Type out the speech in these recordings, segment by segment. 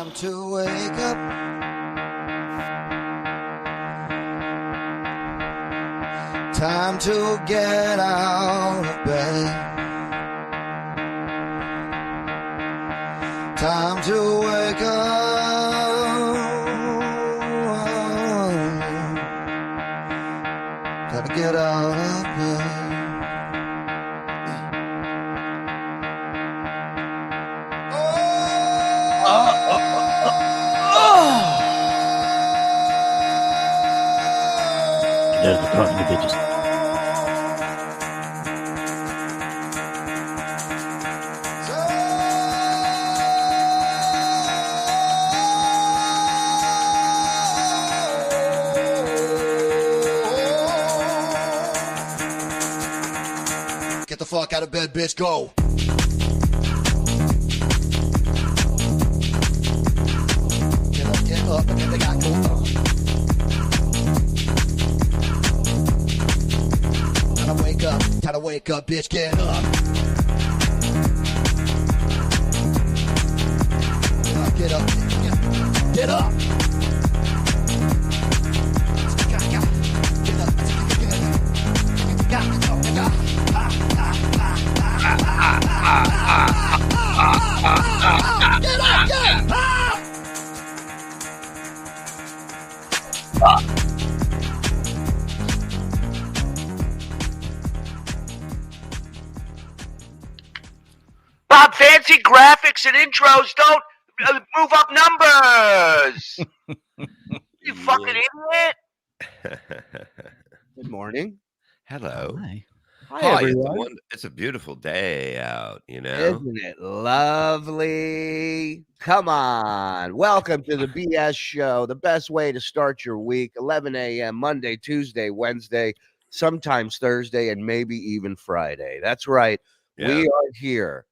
Time to wake up. Time to get out of bed. Time to wake up. Gotta get out of bed. There's the talking to bitches. Get the fuck out of bed, bitch, go. Get up, and they got go on. Time to wake up, bitch, get up. Get up, get up. Bob, fancy graphics and intros don't move up numbers. You fucking idiot. Good morning. Hello. Hi. Hi, everyone. It's a beautiful day out, you know. Isn't it lovely? Come on. Welcome to the BS show, the best way to start your week. 11 a.m. Monday, Tuesday, Wednesday, sometimes Thursday, and maybe even Friday. That's right. Yeah. We are here.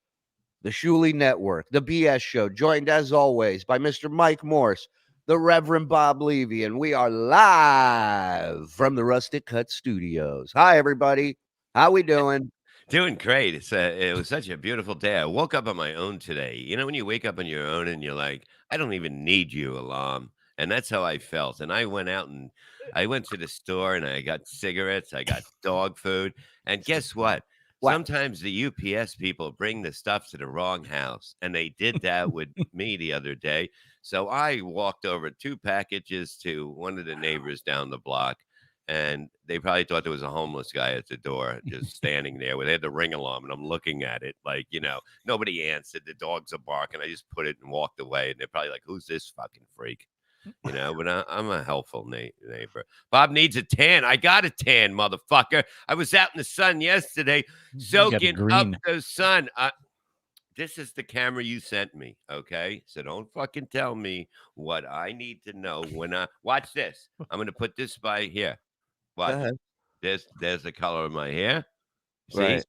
The Shuley Network, the BS show, joined as always by Mr. Mike Morse, the Reverend Bob Levy, and we are live from the Rustic Cut Studios. Hi, everybody. How we doing? Doing great. It was such a beautiful day. I woke up on my own today. You know, when you wake up on your own and you're like, I don't even need you, alarm. And that's how I felt. And I went out and I went to the store and I got cigarettes. I got dog food. And guess what? Sometimes the UPS people bring the stuff to the wrong house. And they did that with me the other day. So I walked over 2 packages to one of the neighbors down the block. And they probably thought there was a homeless guy at the door just standing there with the ring alarm. And I'm looking at it like, you know, nobody answered. The dogs are barking. I just put it and walked away. And they're probably like, who's this fucking freak? You know, but I'm a helpful neighbor. Bob needs a tan. I got a tan, motherfucker. I was out in the sun yesterday soaking up the sun. This is the camera you sent me, okay? So don't fucking tell me what I need to know when I watch this. I'm going to put this by here. Watch. There's the color of my hair. See? Right.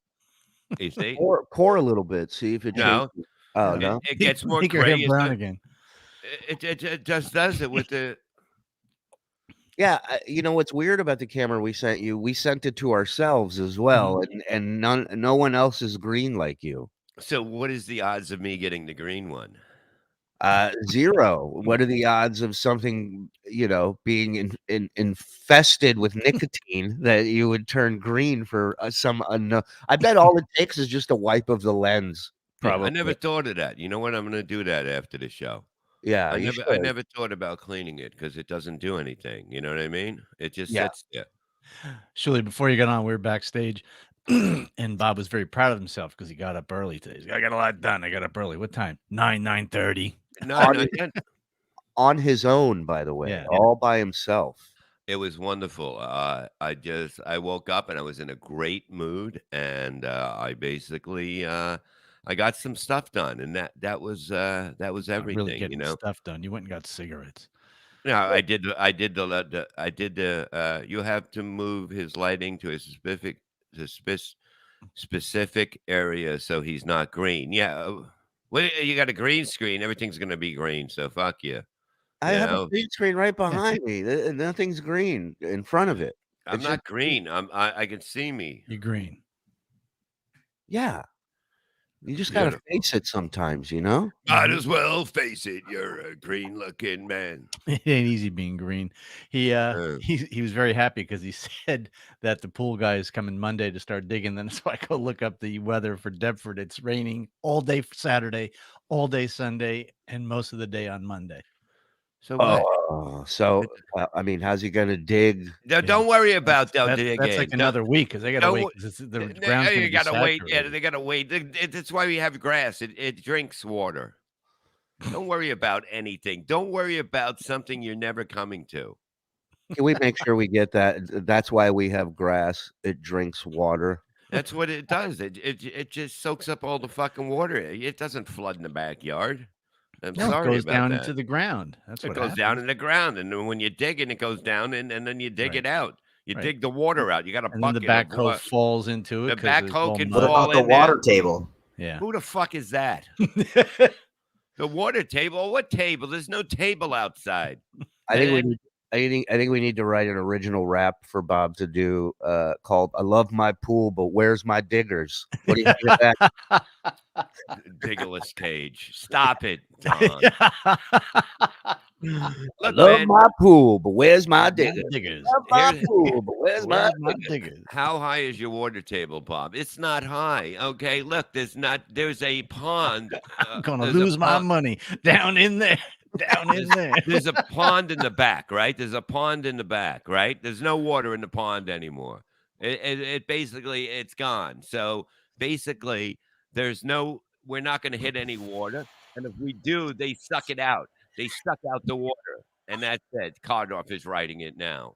You see? Pour a little bit. See if it changes. Oh, no. It gets more Make gray. your hair brown again. It just does it with the... Yeah, you know what's weird about the camera we sent you? We sent it to ourselves as well, and no one else is green like you. So what is the odds of me getting the green one? 0. What are the odds of something, you know, being infested with nicotine that you would turn green for some unknown? I bet all it takes is just a wipe of the lens. Probably. I never thought of that. You know what? I'm going to do that after the show. Yeah, I never thought about cleaning it because it doesn't do anything. You know what I mean? It just sits there. Surely, before you got on, we were backstage, and Bob was very proud of himself because he got up early today. He's like, I got a lot done. I got up early. What time? 9:30. On his own, by the way, all by himself. It was wonderful. I woke up and I was in a great mood, and I basically I got some stuff done, and that was everything. Really getting you know, stuff done. You went and got cigarettes. No, I did the you have to move his lighting to a specific area so he's not green. Yeah. Well, you got a green screen, everything's gonna be green, so fuck you. I have a green screen right behind me. Nothing's green in front of it. I'm not green. I can see me. You're green. Yeah. You just gotta Beautiful. face it sometimes, you know. Might as well face it. You're a green-looking man. It ain't easy being green. He was very happy because he said that the pool guy is coming Monday to start digging. Then so I go look up the weather for Deptford. It's raining all day for Saturday, all day Sunday, and most of the day on Monday. So what? Oh, so I mean, how's he gonna dig? Don't worry about That's digging. like another week because they got to don't wait wo- because the You ground's going to be gotta wait. Yeah, saturated. they gotta wait. That's why we have grass. It drinks water. Don't worry about anything. Don't worry about something you're never coming to. Can we make sure we get that? That's why we have grass. It drinks water. That's what it does. It just soaks up all the fucking water. It doesn't flood in the backyard. I'm No, it sorry goes about down that. into the ground. That's It what goes happens. down in the ground, and then when you dig it, it goes down, and then you dig Right. it out. You Right. dig the water out. You got a And then bucket the of backhoe water. falls into it. The 'cause it's backhoe all can mud. What fall about the in there. water table? Yeah. Who the fuck is that? The water table? What table? There's no table outside. I think we Man. need. I think we need to write an original rap for Bob to do called "I Love My Pool, But Where's My Diggers?" What do you think of that? Diggerless Cage. Stop it, Don. I Look, love man. my pool, but where's my My diggers? diggers. Love my Here's- pool, but where's my Where's my diggers? diggers? How high is your water table, Bob? It's not high. Okay, look, there's a pond. I'm gonna there's a lose my pond- money down in there. Down in there. There's a pond in the back, right? There's a pond in the back, right? There's no water in the pond anymore. It basically it's gone. So basically, we're not going to hit any water, and if we do, they suck it out. They suck out the water, and that's it. Cardoff is writing it now.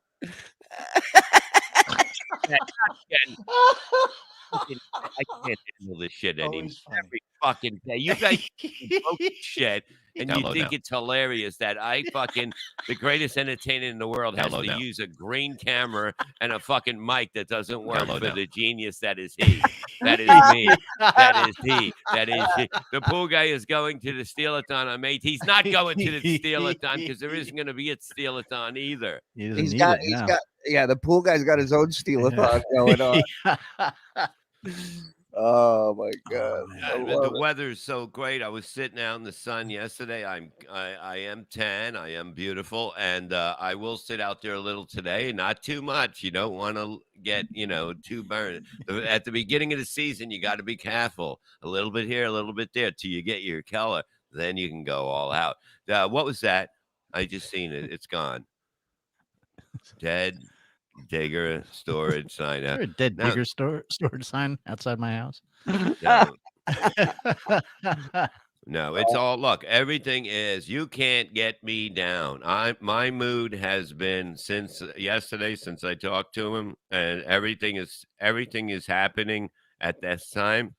I can't handle this shit anymore. Always funny. Every fucking day. You guys broke shit, and you Hello think now. it's hilarious that the greatest entertainer in the world has Hello to now. use a green camera and a fucking mic that doesn't work Hello for now. the genius that is he. That is me. That is he. That is he. The pool guy is going to the Steelathon on May. He's not going to the Steelathon because there isn't going to be a Steelathon either. He doesn't He's need got. it He's now. got. Yeah, the pool guy's got his own steelathon going on. Oh my god! I The love it. weather's so great. I was sitting out in the sun yesterday. I am tan. I am beautiful, and I will sit out there a little today. Not too much. You don't want to get too burned. At the beginning of the season, you got to be careful. A little bit here, a little bit there, till you get your color. Then you can go all out. What was that? I just seen it. It's gone. Dead digger storage sign. Is there a dead now- digger storage sign outside my house? No. No, it's all look. Everything is. You can't get me down. My mood has been since yesterday, since I talked to him, and everything is happening at this time.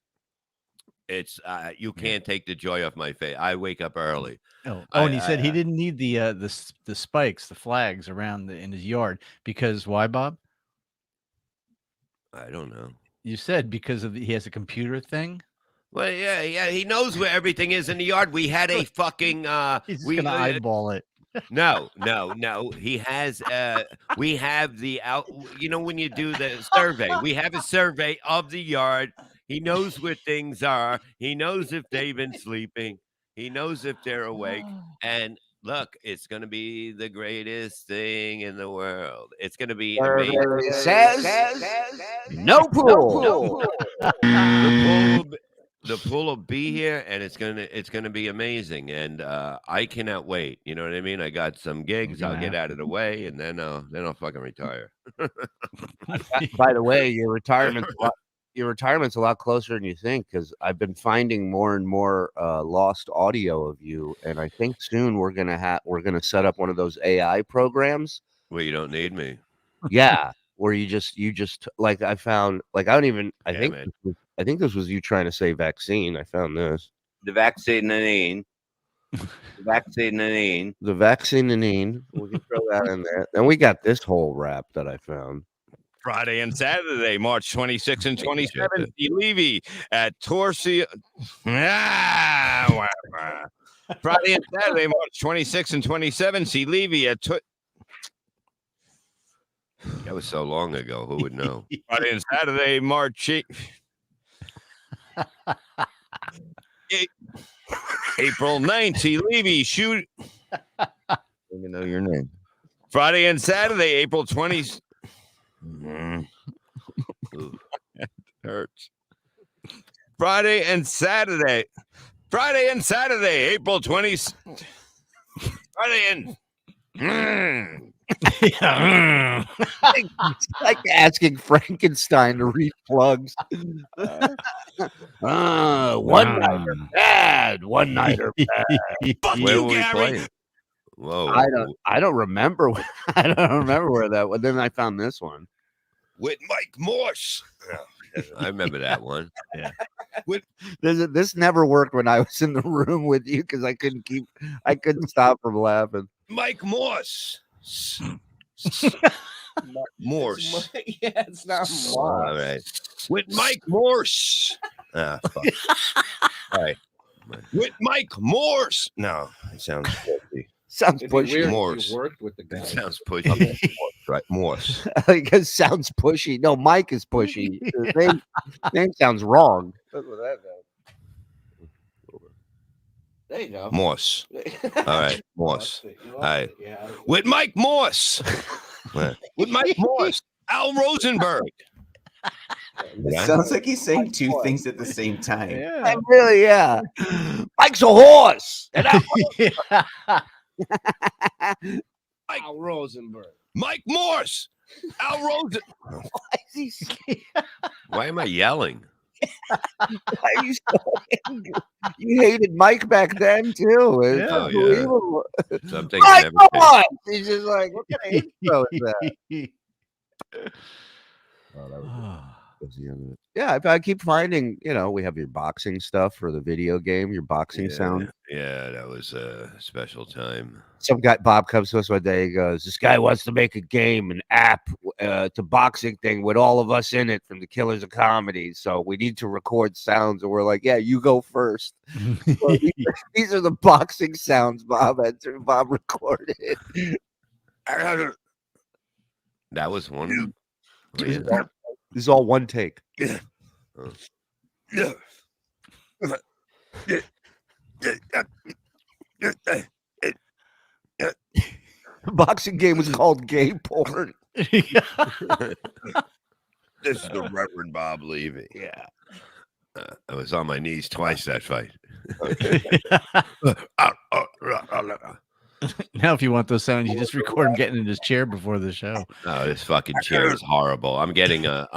It's you can't take the joy off my face. I wake up early. And he said he didn't need the spikes, the flags around in his yard because why, Bob? I don't know. You said because he has a computer thing. Well, yeah. He knows where everything is in the yard. We had a fucking He's gonna eyeball it. No. He has we have the out when you do the survey, we have a survey of the yard. He knows where things are. He knows if they've been sleeping. He knows if they're awake. And look, it's going to be the greatest thing in the world. It's going to be amazing. Says no pool. The pool will be here, and it's gonna be amazing, and I cannot wait. You know what I mean? I got some gigs. I'll get out of the way, and then I'll fucking retire. By the way, your retirement's a lot closer than you think because I've been finding more and more lost audio of you, and I think soon we're gonna set up one of those AI programs. Well, you don't need me. Yeah, where you just like I found like I don't even I Yeah, think man. I think this was you trying to say vaccine. I found this. The vaccine. The vaccine. The vaccine. We can throw that in there. Then we got this whole rap that I found. Friday and Saturday, March 26 and 27, C. Levy at Torsi. Friday and Saturday, March 26 and 27, C. Levy at That was so long ago. Who would know? Friday and Saturday, March 8. April 9th, T. Levy, shoot. Let me know your name. Friday and Saturday, April 20th. Hurts. Friday and Saturday, April 20th. Friday and. It's like asking Frankenstein to read plugs. One nighter bad. One nighter bad. Where were we playing? Whoa. I don't remember. I don't remember where that was. Then I found this one. With Mike Morse. I remember that one. Yeah. This never worked when I was in the room with you because I couldn't stop from laughing. Mike Morse. Morse. Yeah, it's not All right. With Mike Morse. Ah, fuck. All right. With Mike Morse. No, it sounds pushy. Sounds It'd be pushy. weird if Morse. you worked with the guy. That sounds pushy. Right, Morse. Like it sounds pushy. No, Mike is pushy. His name sounds wrong. That's what that meant. There you go. Morse. All right, Morse. You All right. lost it, yeah. With Mike Morse. With Mike Morse. Al Rosenberg. It sounds like he's saying two things at the same time. Yeah. Really, yeah. Mike's a horse. And Al Rosenberg. Mike Morse. Al Rosenberg. Why am I yelling? Why are you so angry? You hated Mike back then too. It's Oh, yeah. unbelievable. Some things Mike, never come change. on. He's just like, what kind of intro is that? Oh, that was the end of it. Yeah, I keep finding, we have your boxing stuff for the video game, your boxing Yeah, sound. yeah, that was a special time. Some guy, Bob comes to us one day, he goes, this guy wants to make a game, an app to boxing thing with all of us in it from the Killers of Comedy. So we need to record sounds. And we're like, yeah, you go first. So these are the boxing sounds Bob recorded. That was one. This is all one take. The boxing game was called gay porn. This is the Reverend Bob Levy. Yeah. I was on my knees twice that fight. Now, if you want those sounds, you just record him getting in his chair before the show. Oh, this fucking chair is horrible. I'm getting a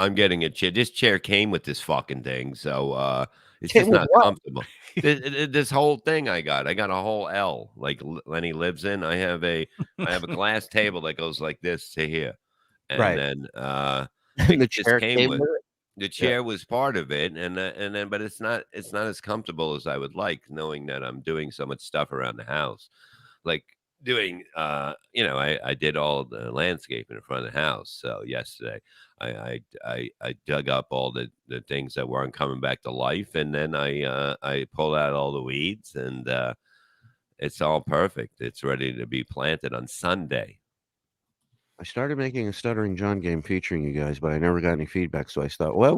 chair. This chair came with this fucking thing, so it's Came just with not what? comfortable. This whole thing I got a whole L like Lenny lives in. I have a glass table that goes like this to here, and Right. then And the it just chair came came with with it. the chair was part of it, and then but it's not as comfortable as I would like, knowing that I'm doing so much stuff around the house, like doing I did all the landscaping in front of the house. So yesterday I dug up all the things that weren't coming back to life, and then I pulled out all the weeds, and it's all perfect. It's ready to be planted on Sunday. I started making a Stuttering John game featuring you guys, but I never got any feedback. So I thought, whoa,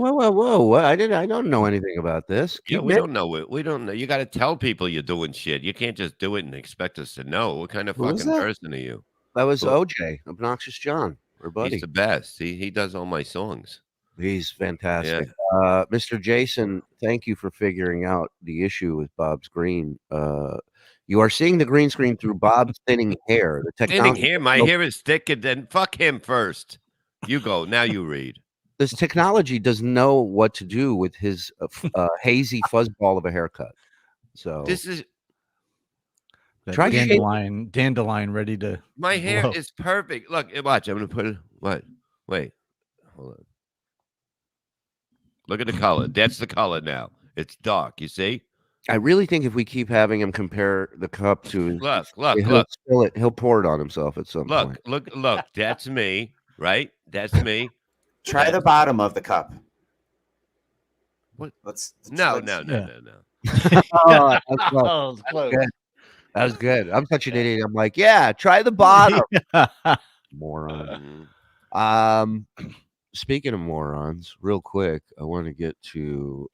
what? I don't know anything about this. Yeah, Keep we it- don't know it. We don't know. You got to tell people you're doing shit. You can't just do it and expect us to know. What kind of Who was fucking that? person are you? That was Cool. OJ, Obnoxious John, our buddy. He's the best. He does all my songs. He's fantastic. Mr. Jason, thank you for figuring out the issue with Bob's green. You are seeing the green screen through Bob's thinning hair. The Thinning technology, hair. My hair is thicker than fuck him first. You go. Now you read. this technology doesn't know what to do with his hazy fuzzball of a haircut. So This is That Try shave- dandelion ready to. my hair Whoa. is perfect. Look, watch. I'm gonna put it. What? Wait. Hold on. Look at the color. That's the color now. It's dark. You see? I really think if we keep having him compare the cup to his, Look. he'll spill it. He'll pour it on himself at some point. Look. That's me, right? That's me. Try the bottom of the cup. What? Let's No. Oh, Oh, that's close. Good. That was good. I'm such an idiot. I'm like, yeah, try the bottom, moron. Mhm. Speaking of morons, real quick, I want to get to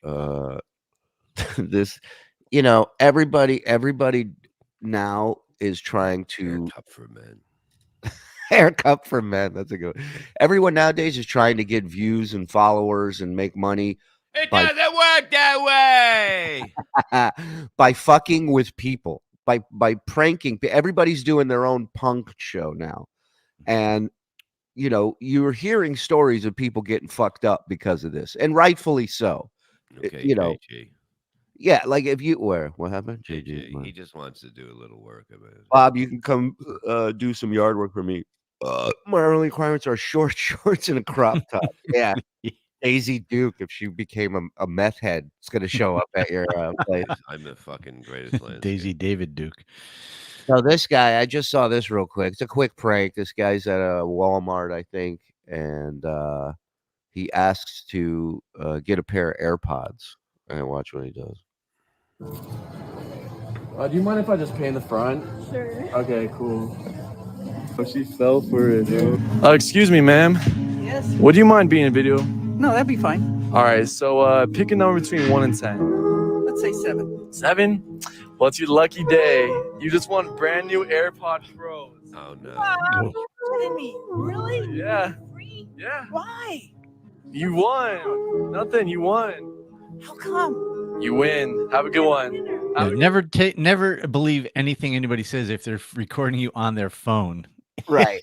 this. you know, everybody now is trying to Cup for men. haircut for men. That's a good one. Everyone nowadays is trying to get views and followers and make money It by doesn't work that way. by fucking with people, by pranking. Everybody's doing their own punk show now, and you know, you're hearing stories of people getting fucked up because of this, and rightfully so. Okay, You know, JG. yeah, like if you what happened, JG, JG? he just wants to do a little work of it. Bob, you can come do some yard work for me. My only requirements are short shorts and a crop top. Yeah. Daisy Duke, if she became a meth head, it's going to show up at your place. I'm the fucking greatest landscape. Daisy David Duke. So this guy, I just saw this real quick. It's a quick prank. This guy's at a Walmart, I think, and he asks to get a pair of AirPods. And watch what he does. Do you mind if I just pay in the front? Sure. Okay, cool. Oh, she fell for it, dude. Excuse me, ma'am. Yes. Would you mind being in a video? No, that'd be fine. All right, so pick a number between 1 and 10. Let's say 7. 7? Well, it's your lucky day. You just won brand new AirPod Pros. Oh no. Wow, you're kidding me. Really? Yeah. Free? Yeah. Why? You won. Nothing. You won. How come? You win. Have a good one. Yeah, never believe anything anybody says if they're recording you on their phone. Right.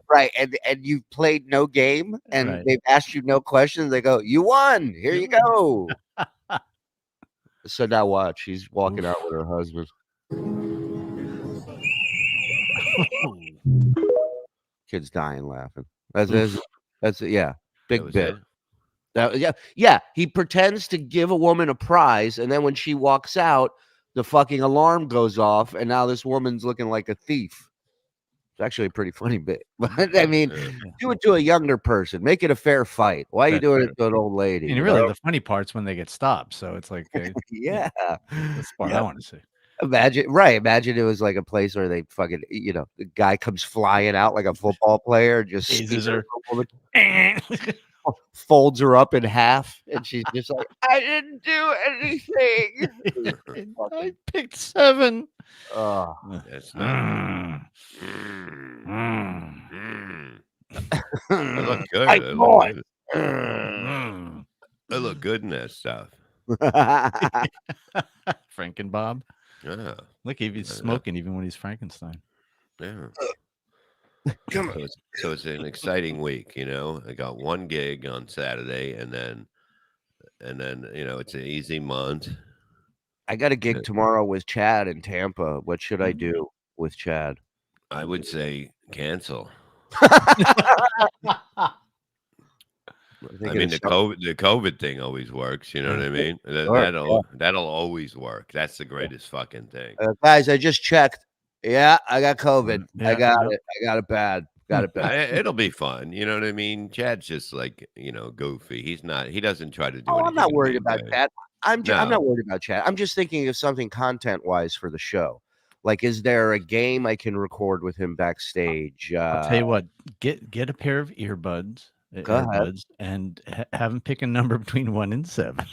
Right. And you played no game and Right. they've asked you no questions. They go, you won. Here you go. So now watch. She's walking out with her husband. Kid's dying laughing. That's yeah. Big bit. Yeah. He pretends to give a woman a prize, and then when she walks out, the fucking alarm goes off, and now this woman's looking like a thief. It's actually a pretty funny bit. But I mean, do it to a younger person. Make it a fair fight. Why are you doing it to an old lady? And really, the funny part's when they get stopped. So it's like, yeah, that's the part I want to see. Imagine it was like a place where they fucking, you know, the guy comes flying out like a football player, just Teases her. folds her up in half, and she's just like, I didn't do anything. I picked 7. Oh, That's not. I look good. I look good in that stuff. Frank and Bob. Yeah. Look, he's smoking even when he's Frankenstein. Yeah. So it's an exciting week, you know. I got one gig on Saturday, and then you know, it's an easy month. I got a gig tomorrow with Chad in Tampa. What should I do with Chad? I would say cancel. I mean, the COVID thing always works. You know what I mean? That'll always work. That's the greatest fucking thing. Guys, I just checked. Yeah, I got COVID. I got it. I got it bad. Got it bad. It'll be fun. You know what I mean? Chad's just like, you know, goofy. He doesn't try to do Oh, anything. I'm not worried about Chad. I'm No. not worried about Chad. I'm just thinking of something content-wise for the show. Like, is there a game I can record with him backstage? I'll tell you what, get a pair of earbuds. Go ahead. And have him pick a number between 1 and 7.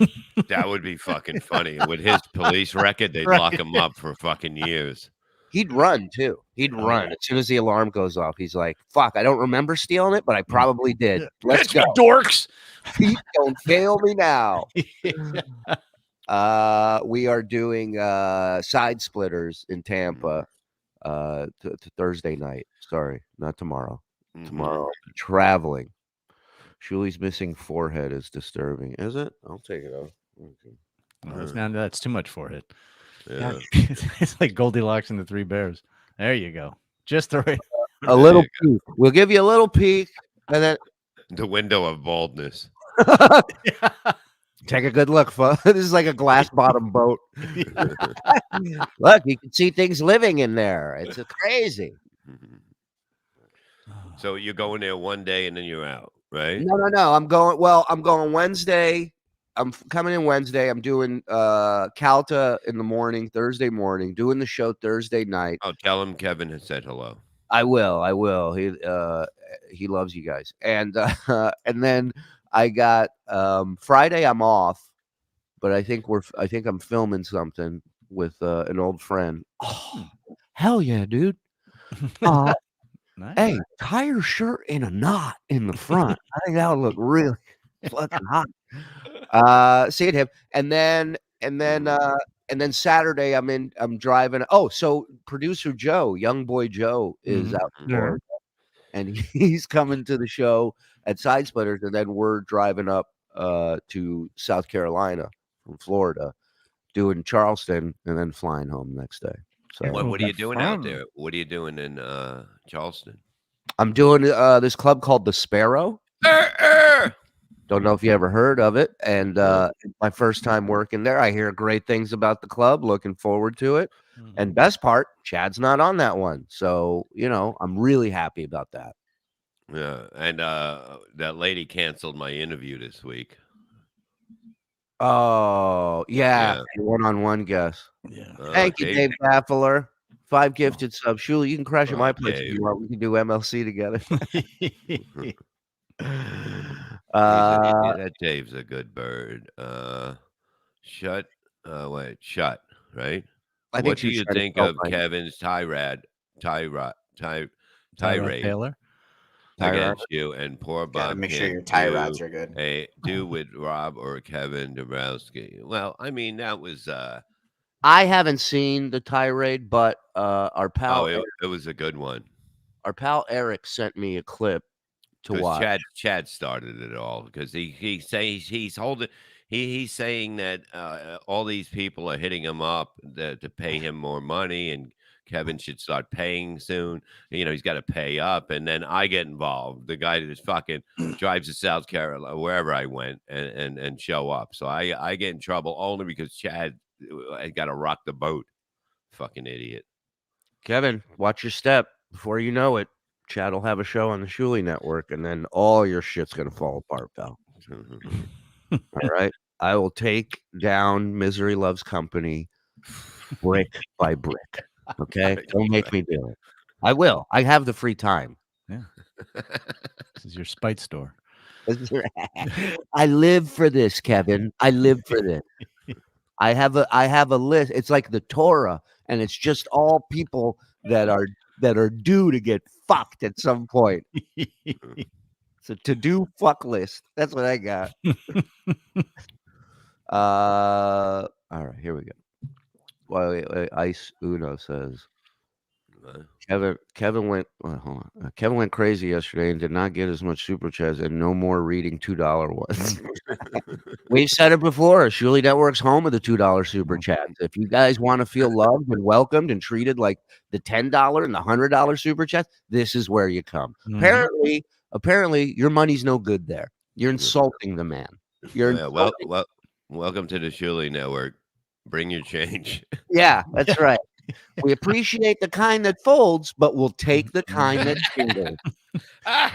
That would be fucking funny. With his police record, they'd Right. lock him up for fucking years. He'd run too. He'd run as soon as the alarm goes off. He's like, "Fuck! I don't remember stealing it, but I probably did. Let's go, dorks! Don't fail me now." We are doing Side Splitters in Tampa to Thursday night. Sorry, not tomorrow. Tomorrow, I'm traveling. Shuli's missing forehead is disturbing. Is it? I'll take it off. Okay. That's too much forehead. Yeah. It's like Goldilocks and the 3 Bears. There you go. Just the right. A little peek. We'll give you a little peek, and then the window of baldness. Take a good look, folks. This is like a glass bottom boat. Look, you can see things living in there. It's crazy. So you're going there one day and then you're out, right? No. I'm going Wednesday. I'm coming in Wednesday. I'm doing Calta in the morning, Thursday morning, doing the show Thursday night. Oh, tell him Kevin has said hello. I will. He loves you guys. And then I got Friday I'm off, but I think I'm filming something. with an old friend. Oh, hell yeah, dude. Nice. Hey, tie your shirt in a knot in the front. I think that would look really fucking hot. Seeing him, and then Saturday I'm driving. Oh, so producer Joe, young boy Joe, is out in Florida, and he's coming to the show at Side Splitters, and then we're driving up to South Carolina from Florida, doing Charleston, and then flying home the next day. So what are you doing out there? What are you doing in Charleston? I'm doing this club called the Sparrow. Don't know if you ever heard of it. And it's my first time working there. I hear great things about the club. Looking forward to it. And best part, Chad's not on that one. So, I'm really happy about that. Yeah. And that lady canceled my interview this week. Oh, yeah. One-on-one guess. Yeah. Thank you, Dave Baffler. 5 gifted subs. Shula, you can crush at my place if you want. We can do MLC together. That Dave's a good bird. Shut, right? I think What do she's you trying to think spell of mine. Kevin's tirade Taylor? against you and poor Gotta Bob make sure can't your tie rods are good. do with Rob or Kevin Dabrowski? Well, I mean, that was I haven't seen the tirade, but our pal it was a good one. Our pal Eric sent me a clip to watch. Chad started it all because he's saying that all these people are hitting him up to pay him more money, and Kevin should start paying soon. He's got to pay up, and then I get involved. The guy that fucking drives to South Carolina, wherever I went, and show up. So I get in trouble only because Chad got to rock the boat. Fucking idiot. Kevin, watch your step. Before you know it, Chad will have a show on the Shuli Network, and then all your shit's gonna fall apart, pal. All right, I will take down Misery Loves Company brick by brick. Okay, don't make me do it. I will. I have the free time. Yeah. This is your spite store. I live for this, Kevin. I live for this. I have a list. It's like the Torah, and it's just all people that are due to get fucked at some point. It's a to-do fuck list. That's what I got. All right, here we go. Wait, Ice Uno says Kevin went Kevin went crazy yesterday and did not get as much super chats and no more reading $2 ones. We've said it before. Shuli Network's home of the $2 super chats. If you guys want to feel loved and welcomed and treated like the $10 and the $100 super chats, this is where you come. Apparently, your money's no good there. You're insulting the man. Welcome to the Shuli Network. Bring your change. Yeah, that's right. We appreciate the kind that folds, but we'll take the kind that jingles. I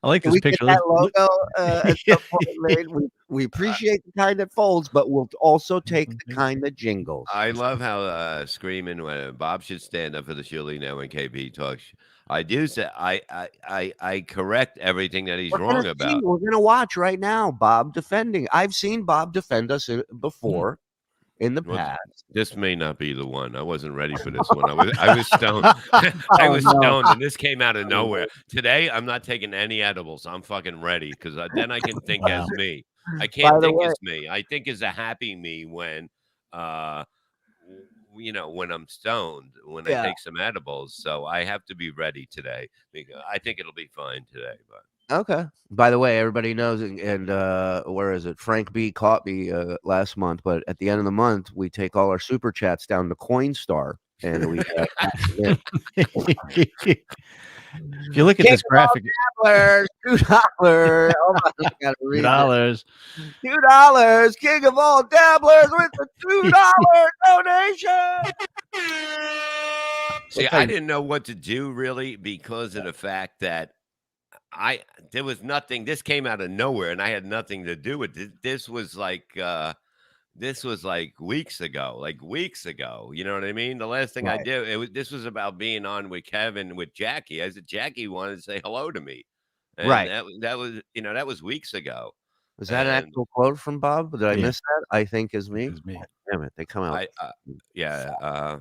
like this picture. That logo at some point, we appreciate the kind that folds, but we'll also take the kind that jingles. I love how screaming when Bob should stand up for the Shuli Network when KB talks. I do say I correct everything that he's wrong about. We're gonna watch right now Bob defending. I've seen Bob defend us before in the past. This may not be the one. I wasn't ready for this one. I was stoned. I was stoned, and this came out of nowhere. Today, I'm not taking any edibles. I'm fucking ready because then I can think as me. I can't think as me. I think as a happy me when when I'm stoned, when I take some edibles. So I have to be ready today. I think it'll be fine today. But okay. By the way, everybody knows, and where is it? Frank B caught me last month, but at the end of the month, we take all our super chats down to Coinstar, and we. If you look at this graphic, $2. $2. Oh my God, $2. $2. King of all dabblers with the $2 donation. See, I didn't know what to do really because of the fact that there was nothing. This came out of nowhere, and I had nothing to do with it. This was like weeks ago. You know what I mean? The last thing I did, this was about being on with Kevin, with Jackie. I said Jackie wanted to say hello to me, and that was that was weeks ago. Is that an And actual quote from Bob? Did I Yeah. miss that? I think is me. It's me. Damn it, they come out. yeah.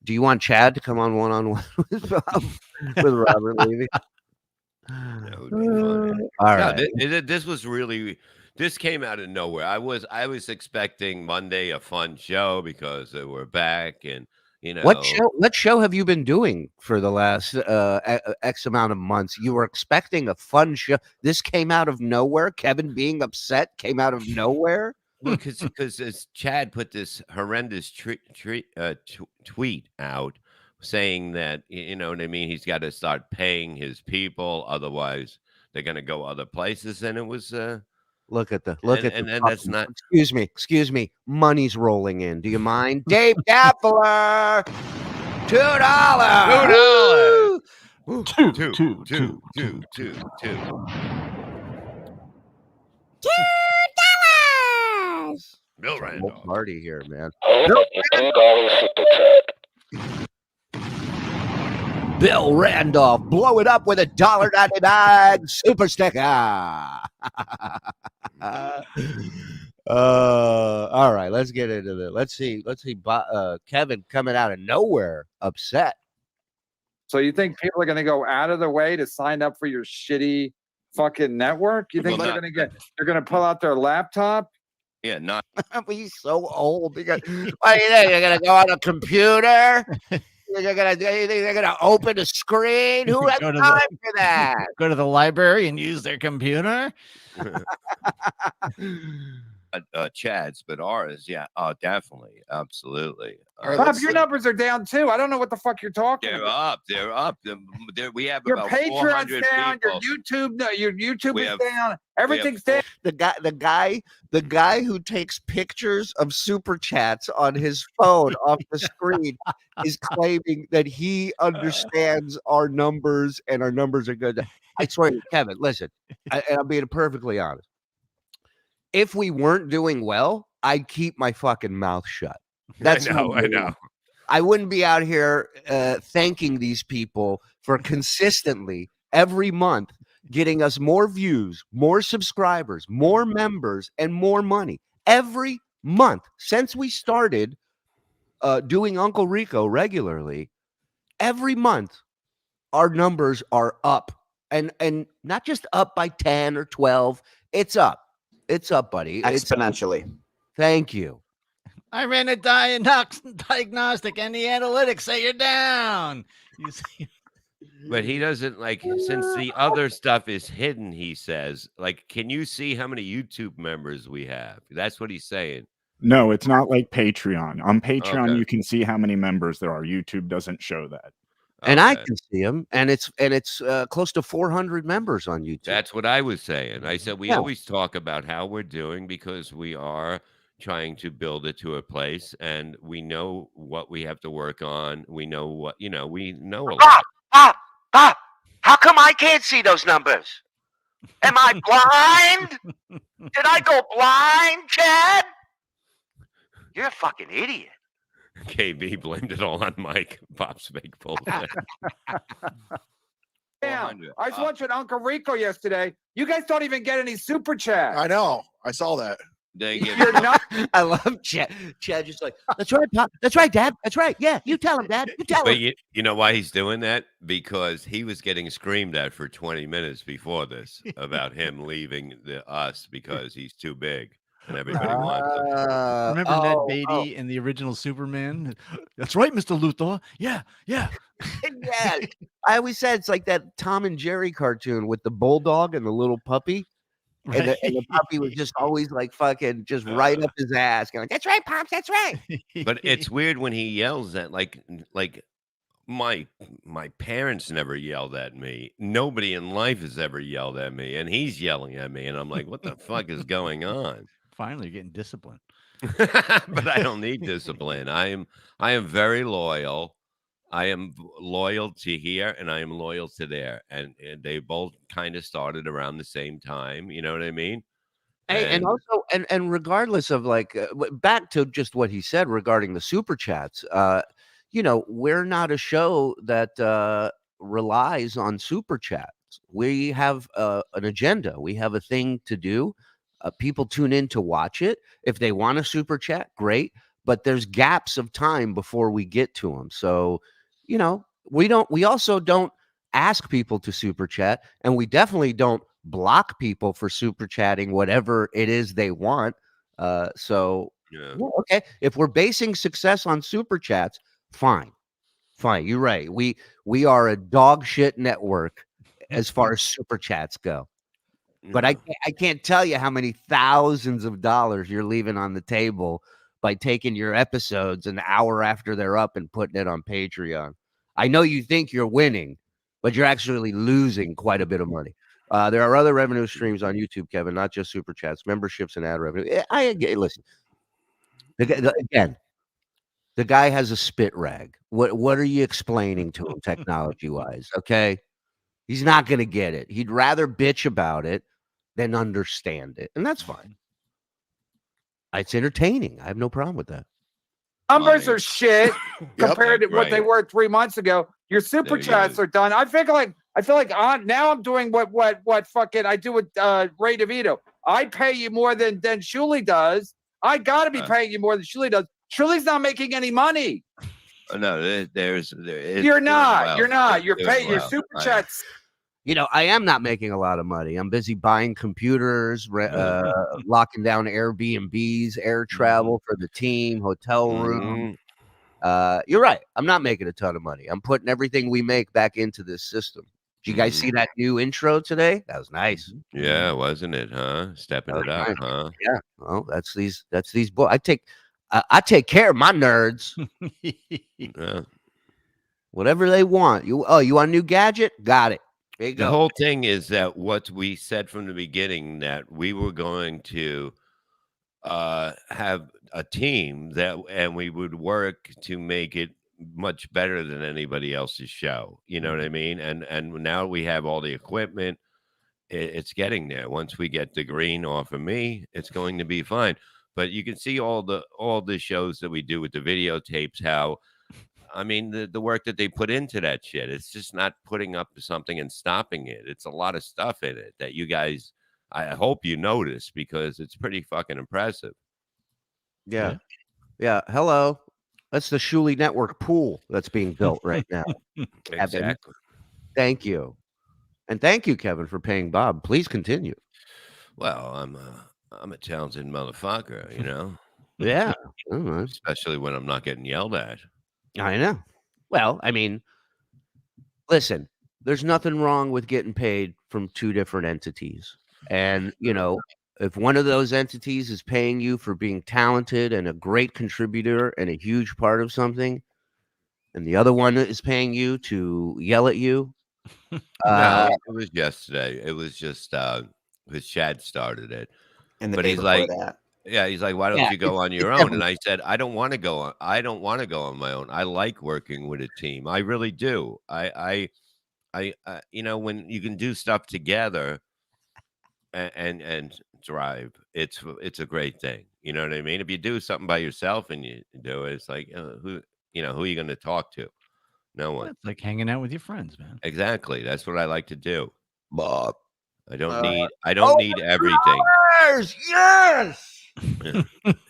Do you want Chad to come on one with Bob, with Robert Levy? That would be funny. All No, right. this was really. This came out of nowhere. I was expecting Monday a fun show because we're back, and What show have you been doing for the last X amount of months? You were expecting a fun show. This came out of nowhere. Kevin being upset came out of nowhere. Well, because as Chad put this horrendous tweet out saying that, you know what I mean, he's got to start paying his people, otherwise they're going to go other places. And it was Look at and that's puppies. not. Excuse me. Money's rolling in. Do you mind? Dave Daffler, $2. Two. Bill Whole Randolph. party here, man. Bill Randolph, blow it up with a $1.99 super sticker. All right, let's get into this. Let's see. Kevin coming out of nowhere, upset. So you think people are going to go out of their way to sign up for your shitty fucking network? You think they're going to pull out their laptop? Yeah, not. He's so old. What do you think? You're gonna go on a computer? You're gonna open a screen? Who has time for that? Go to the library and use their computer. Chad's, but ours, yeah. Oh, definitely, absolutely. Bob, your numbers are down too. I don't know what the fuck you're talking about. They're up. We have your about Patreon's 400 down. people. Your YouTube is down. Everything's down. The guy who takes pictures of super chats on his phone off the screen is claiming that he understands our numbers and our numbers are good. I swear, Kevin, listen, and I'm being perfectly honest. If we weren't doing well, I'd keep my fucking mouth shut. That's I know. I wouldn't be out here thanking these people for consistently every month getting us more views, more subscribers, more members, and more money every month since we started doing Uncle Rico regularly. Every month, our numbers are up, and not just up by 10 or 12. It's up. It's up, buddy. Exponentially. Thank you. I ran a diagnostic and the analytics say you're down. You see? But he doesn't since the other stuff is hidden, he says, can you see how many YouTube members we have? That's what he's saying. No, it's not like Patreon. On Patreon, Okay. you can see how many members there are. YouTube doesn't show that. And I can see them, and it's close to 400 members on YouTube. That's what I was saying. I said we always talk about how we're doing because we are trying to build it to a place, and we know what we have to work on. We know what we know a lot. Bob, how come I can't see those numbers? Am I blind? Did I go blind, Chad? You're a fucking idiot. KB blamed it all on Mike. Bob's fake bullshit. Damn, I was watching Uncle Rico yesterday. You guys don't even get any super chat. I know. I saw that. You're not. I love Chad. Chad just like, that's right, Pop. That's right, Dad. That's right. Yeah, you tell him, Dad. You tell But him. you know why he's doing that? Because he was getting screamed at for 20 minutes before this about him leaving us because he's too big and everybody wants him. Remember Ned Beatty in the original Superman? That's right, Mr. Luthor. Yeah. Yeah. I always said it's like that Tom and Jerry cartoon with the bulldog and the little puppy. Right. And the puppy was just always like fucking just right up his ass, going, that's right, Pops, that's right. But it's weird when he yells at like my parents never yelled at me. Nobody in life has ever yelled at me, and he's yelling at me, and I'm like, what the fuck is going on? Finally, you're getting disciplined. But I don't need discipline. I am very loyal. I am loyal to here and I am loyal to there. And they both kind of started around the same time. You know what I mean? Hey, and also, and regardless of back to just what he said regarding the super chats, we're not a show that relies on super chat. We have an agenda. We have a thing to do. People tune in to watch it. If they want a super chat, great. But there's gaps of time before we get to them. So, you know, we also don't ask people to super chat, and we definitely don't block people for super chatting whatever it is they want. So Yeah. yeah, okay. If we're basing success on super chats, fine. Fine. You're right. We are a dog shit network as far as super chats go. But Yeah. I can't tell you how many thousands of dollars you're leaving on the table by taking your episodes an hour after they're up and putting it on Patreon. I know you think you're winning, but you're actually losing quite a bit of money. There are other revenue streams on YouTube, Kevin, not just super chats, memberships, and ad revenue. Listen. Again, the guy has a spit rag. What are you explaining to him technology wise? Okay. He's not going to get it. He'd rather bitch about it than understand it. And that's fine. It's entertaining. I have no problem with that. Numbers are shit compared to what they right. were 3 months ago. Your super There he chats is. are done. I feel like now I'm doing what fucking I do with Ray DeVito. I pay you more than Shuli does. I gotta be paying you more than Shuli does. Shuli's not making any money. No, it's You're doing not. well. You're not. It's You're doing paying your well. super I- chats. You know, I am not making a lot of money. I'm busy buying computers, locking down Airbnbs, air travel for the team, hotel room. You're right. I'm not making a ton of money. I'm putting everything we make back into this system. Did you guys see that new intro today? That was nice. Yeah, wasn't it, huh? Stepping That it was up, nice. huh? Yeah. Well, that's these boys. I take care of my nerds. Yeah. Whatever they want. You want a new gadget? Got it. There you The go. whole thing is that what we said from the beginning, that we were going to have a team and we would work to make it much better than anybody else's show. You know what I mean? And now we have all the equipment. It's getting there. Once we get the green off of me, it's going to be fine. But you can see all the shows that we do with the videotapes, how I mean, the work that they put into that shit. It's just not putting up something and stopping it. It's a lot of stuff in it that you guys, I hope you notice, because it's pretty fucking impressive. Yeah. Hello. That's the Shuli Network pool that's being built right now. Kevin. Exactly. Thank you. And thank you, Kevin, for paying Bob. Please continue. Well, I'm a talented motherfucker, you know? Yeah. All right. Especially when I'm not getting yelled at. I know. Well, I mean, listen, there's nothing wrong with getting paid from two different entities. And, you know, if one of those entities is paying you for being talented and a great contributor and a huge part of something, and the other one is paying you to yell at you. No, it was yesterday. It was just because Chad started it. And the But day he's before like, that. yeah, he's like, why don't Yeah, you go on your it's own? And I said, I don't want to go on. I don't want to go on my own. I like working with a team. I really do. You know, when you can do stuff together and drive, it's a great thing. You know what I mean? If you do something by yourself and you do it, it's like who are you going to talk to? No one. It's like hanging out with your friends, man. Exactly. That's what I like to do. Bob. I don't need everything. Yes. Yeah.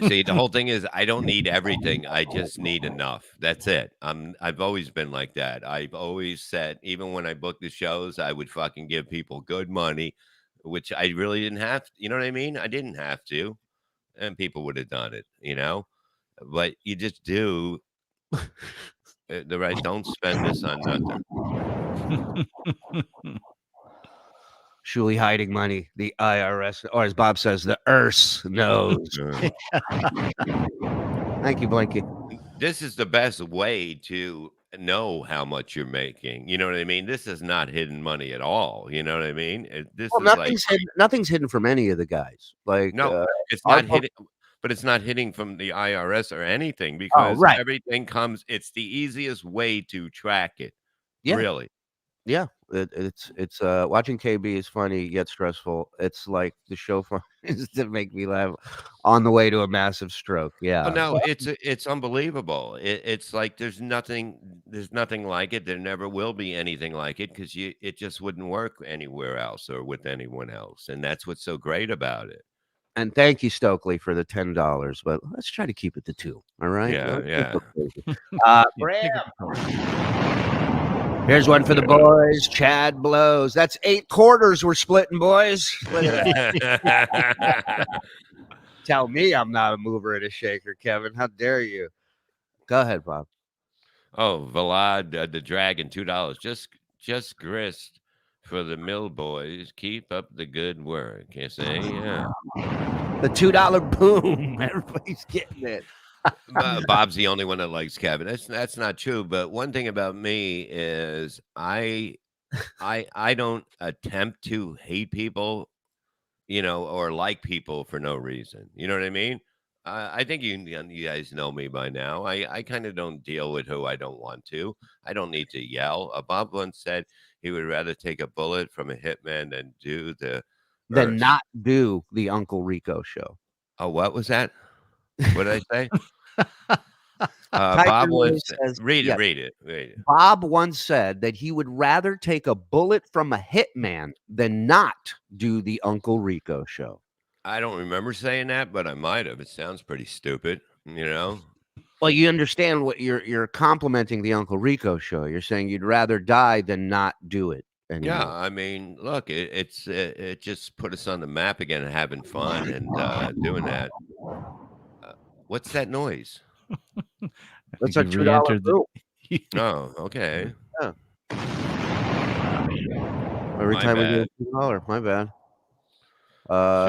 See, the whole thing is I don't need everything. I just need enough. That's it. I've always been like that. I've always said, even when I booked the shows, I would fucking give people good money, which I really didn't have to, you know what I mean? I didn't have to, and people would have done it, you know? But you just do the right. Don't spend this on nothing. Shuli hiding money. The IRS, or as Bob says, the IRS knows. Thank you, Blanky. This is the best way to know how much you're making. You know what I mean? This is not hidden money at all. You know what I mean? This Well, is like nothing's hidden from any of the guys. Like no, it's our not book- hidden, but it's not hitting from the IRS or anything because right. everything comes. It's the easiest way to track it. Yeah. Really. Yeah. It's watching KB is funny yet stressful. It's like the show is to make me laugh on the way to a massive stroke. Oh Yeah. no, it's unbelievable. It's like there's nothing like it. There never will be anything like it because it just wouldn't work anywhere else or with anyone else, and that's what's so great about it. And thank you, Stokely, for the $10. But let's try to keep it to 2. All right. Yeah, yeah. Here's one for the boys. Chad blows. That's 8 quarters we're splitting, boys. Look at that. Tell me I'm not a mover and a shaker, Kevin. How dare you? Go ahead, Bob. Oh, Vlad the Dragon, $2. Just grist for the mill boys. Keep up the good work. You say, yeah. The $2 boom. Everybody's getting it. Bob's the only one that likes Kevin. That's not true. But one thing about me is I don't attempt to hate people, or like people for no reason. You know what I mean? I think you guys know me by now. I kind of don't deal with who I don't want to. I don't need to yell. Bob once said he would rather take a bullet from a hitman than not do the Uncle Rico show. Oh, what was that? What did I say? Bob once says, read it. Bob once said that he would rather take a bullet from a hitman than not do the Uncle Rico show. I don't remember saying that, but I might have. It sounds pretty stupid, Well, you understand what you're complimenting the Uncle Rico show. You're saying you'd rather die than not do it anymore. Yeah, I mean, look, it just put us on the map again and having fun and doing that. What's that noise? That's a $2 bill. Oh, okay. Yeah. Every time we do $2, my bad.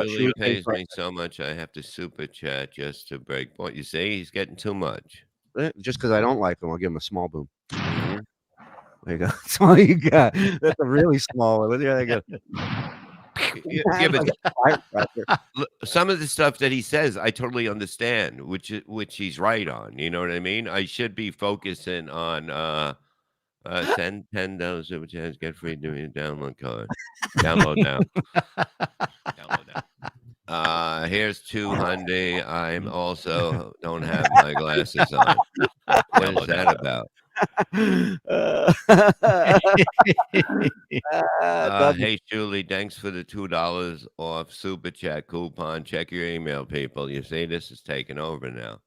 Julie pays me so much I have to super chat just to break point. You say he's getting too much. Just because I don't like him, I'll give him a small boom. There you go. That's all you got. That's a really small one. There you go. Yeah, but some of the stuff that he says, I totally understand, which he's right on. You know what I mean? I should be focusing on send $10 super chats, get free doing a download card. Download now. Download now. Here's 200. I'm also don't have my glasses on. What is that about? Hey Julie, thanks for the $2 off super chat coupon. Check your email, people. You see, this is taking over now.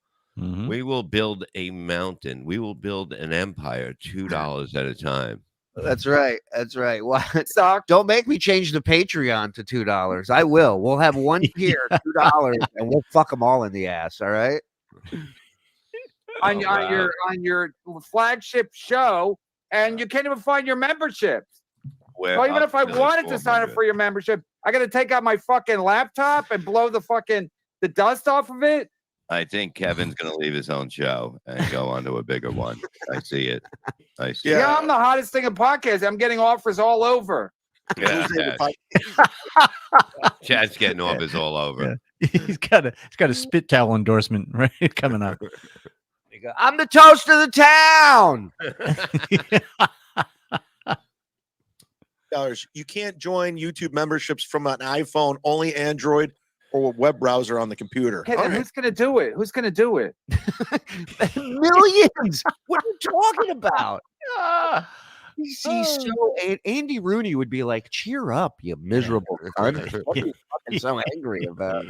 We will build a mountain. We will build an empire, $2 at a time. That's right. That's right. What? Don't make me change the Patreon to $2. I will. We'll have one tier, $2, and we'll fuck them all in the ass. All right. On your flagship show, and you can't even find your memberships. So even if I wanted to sign up for your membership, I got to take out my fucking laptop and blow the dust off of it. I think Kevin's going to leave his own show and go on to a bigger one. I see it. Yeah, I'm the hottest thing in podcasting. I'm getting offers all over. Yeah, Chad's getting offers all over. Yeah. He's got a spit towel endorsement right coming up. I'm the toast of the town. You can't join YouTube memberships from an iPhone, only Android or a web browser on the computer. Okay, then who's going to do it? Who's going to do it? Millions. What are you talking about? He's so Andy Rooney would be like, cheer up, you miserable cunt. What are you fucking so angry about?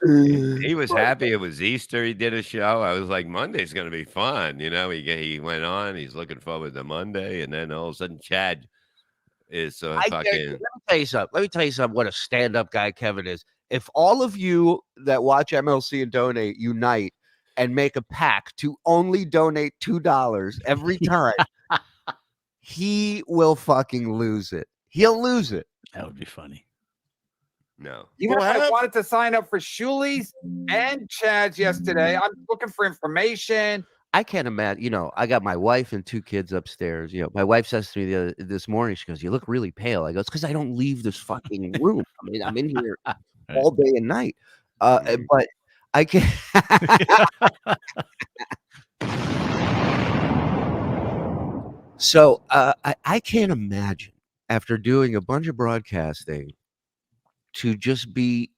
He was happy it was Easter. He did a show. I was like, Monday's going to be fun. He went on. He's looking forward to Monday. And then all of a sudden, Chad is fucking. Let me tell you something. Let me tell you something. What a stand-up guy Kevin is. If all of you that watch MLC and donate unite and make a pact to only donate $2 every time, he will fucking lose it. He'll lose it. That would be funny. No. Even if I wanted to sign up for Shuli's and Chad's yesterday, I'm looking for information. I can't imagine, I got my wife and 2 kids upstairs. My wife says to me this morning, she goes, "You look really pale." I go, "It's because I don't leave this fucking room. I mean, I'm in here all day and night." But I can't. So I can't imagine after doing a bunch of broadcasting to just be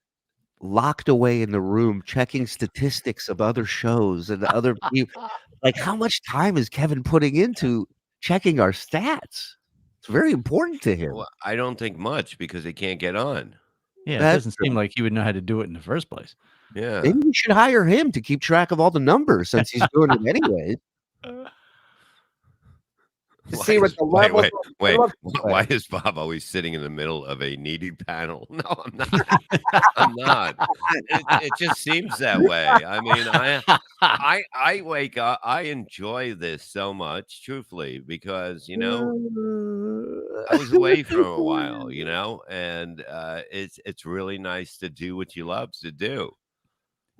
locked away in the room checking statistics of other shows and other people. Like, how much time is Kevin putting into checking our stats? It's very important to him. Well, I don't think much because they can't get on. Yeah, it That's doesn't seem like he would know how to do it in the first place. Yeah. Maybe we should hire him to keep track of all the numbers since he's doing it anyway. To see what the level. Why is Bob always sitting in the middle of a needy panel? No, I'm not. I'm not. It just seems that way. I mean, I wake up. I enjoy this so much, truthfully, because I was away for a while, and it's really nice to do what you love to do.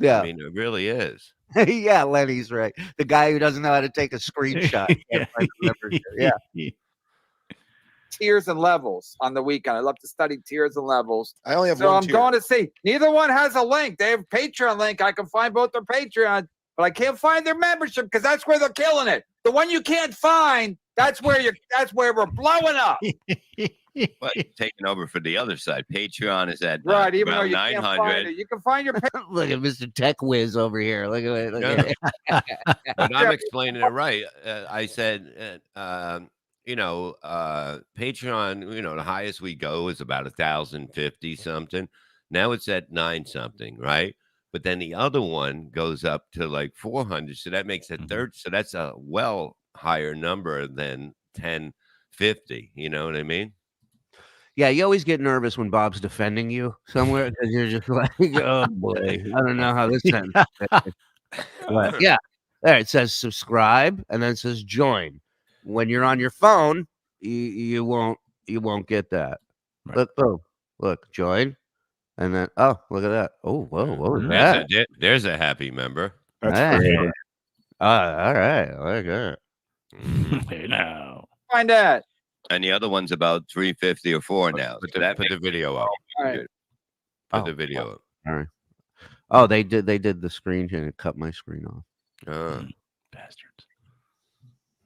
Yeah, I mean, it really is. Yeah, Lenny's right. The guy who doesn't know how to take a screenshot. Yeah. Tiers and levels on the weekend. I love to study tiers and levels. I only have so one I'm tier. going to see. Neither one has a link. They have a Patreon link. I can find both their Patreon, but I can't find their membership because that's where they're killing it. The one you can't find, that's where we're blowing up. But taking over for the other side. Patreon is at Right, even though around you can't 900. find it. You can find your Look at Mr. Tech Whiz over here. Look at it. Look at it. But I'm explaining it right. I said, Patreon, the highest we go is about 1,050 something. Now it's at 9 something, right? But then the other one goes up to like 400. So that makes it third. So that's a well higher number than 1050. You know what I mean? Yeah, you always get nervous when Bob's defending you somewhere because you're just like, oh boy, I don't know how this ends. But yeah, there it says subscribe and then it says join. When you're on your phone, you won't get that. Right. Look, join, and then look at that. Oh, whoa, what was that? There's a happy member. That's great. All right, I like that. Hey now. Find that. And the other one's about 350 or 4 now. Put the video up. All right. Put the video up. All right. Oh, they did the screen and it cut my screen off. Bastards.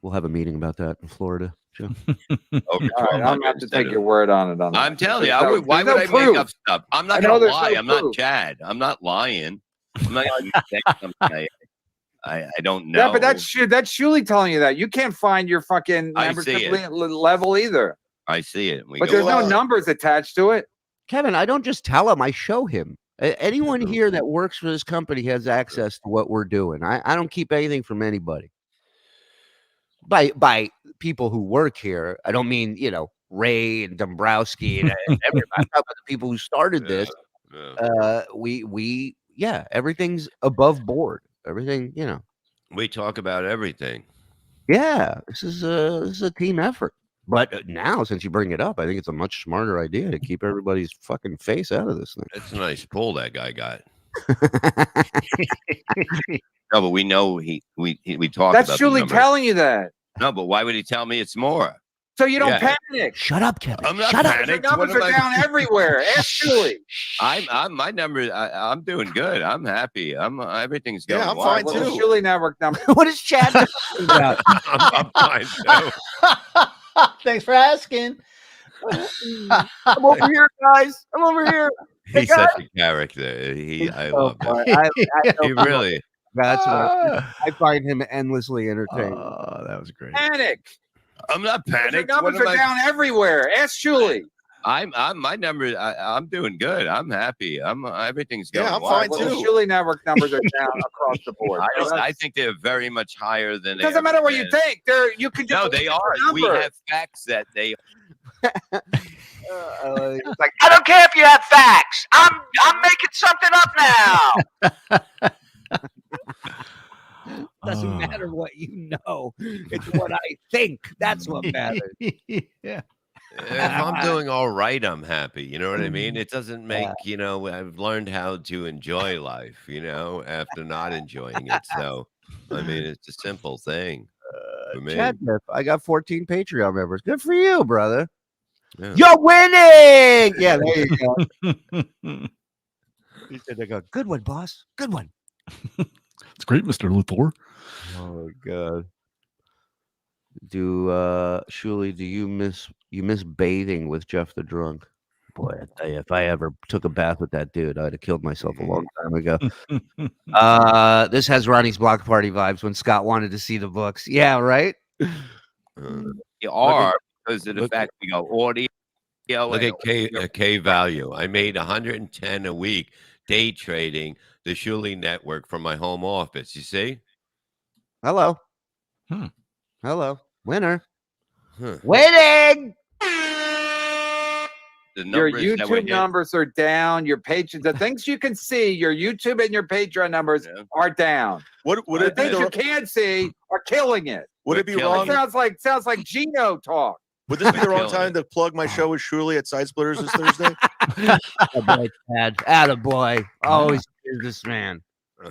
We'll have a meeting about that in Florida. Joe. All right, I'm gonna have to take your word on it. I'm telling you, why would I make up stuff? I'm not going to lie. I'm not Chad. I'm not lying. I'm not going to say something I don't know. Yeah, but that's Shuli telling you that. You can't find your fucking membership level either. I see it. But there's no numbers attached to it. Kevin, I don't just tell him, I show him. Anyone here that works for this company has access to what we're doing. I don't keep anything from anybody. By people who work here, I don't mean, Ray and Dombrowski and everybody. I'm talking about the people who started this. Everything's above board. Everything, We talk about everything. Yeah, this is a team effort. But now, since you bring it up, I think it's a much smarter idea to keep everybody's fucking face out of this thing. That's a nice pull that guy got. No, but we know we talk. That's about Shuli telling you that. No, but why would he tell me it's more? So you don't panic. Shut up, Kevin. I'm not Your panicked. numbers are down everywhere. Ask Shuli. I'm my number. I'm doing good. I'm happy. Everything's going. Yeah, I'm well. fine What's too. the Shuli network number? What is Chad talking about? I'm fine too. Thanks for asking. I'm over here, guys. I'm over here. He's such a character. I love him. He really. That's what I find him endlessly entertaining. Oh, that was great. Panic. I'm not Your panicked. numbers are down everywhere. Ask Shuli. I'm my number. I'm doing good. I'm happy. Everything's going. Yeah, I'm well. fine Well, too. the Shuli network numbers are down across the board. I think they're very much higher than. It doesn't matter what you think. You can just No, they are. We have facts that they. It's like, I don't care if you have facts. I'm making something up now. Doesn't matter what you know. It's what I think. That's what matters. Yeah. If I'm doing all right, I'm happy. You know what I mean? It doesn't make, I've learned how to enjoy life, after not enjoying it. So, I mean, it's a simple thing for me. Chadnip, I got 14 Patreon members. Good for you, brother. Yeah. You're winning. Yeah, there you go. He said, "They go, good one, boss. Good one." It's great, Mr. Luthor. Oh my God. Shuli, do you miss bathing with Jeff the Drunk? Boy, I tell you, if I ever took a bath with that dude, I'd have killed myself a long time ago. This has Ronnie's block party vibes when Scott wanted to see the books. Yeah, right. You are because of the fact we go audio. Look at K value. I made 110 a week day trading the Shuli network from my home office. You see? Hello. Hello. Winner. Winning. The Your numbers that were YouTube numbers are down. Your patrons, the things you can see, your YouTube and your Patreon numbers are down. Would The it be things you can't see are killing it. Would it be wrong? Sounds like Gino talk. Would this be the wrong time to plug my show with Shuli at Side Splitters this Thursday? Attaboy, Chad. Attaboy. Always businessman.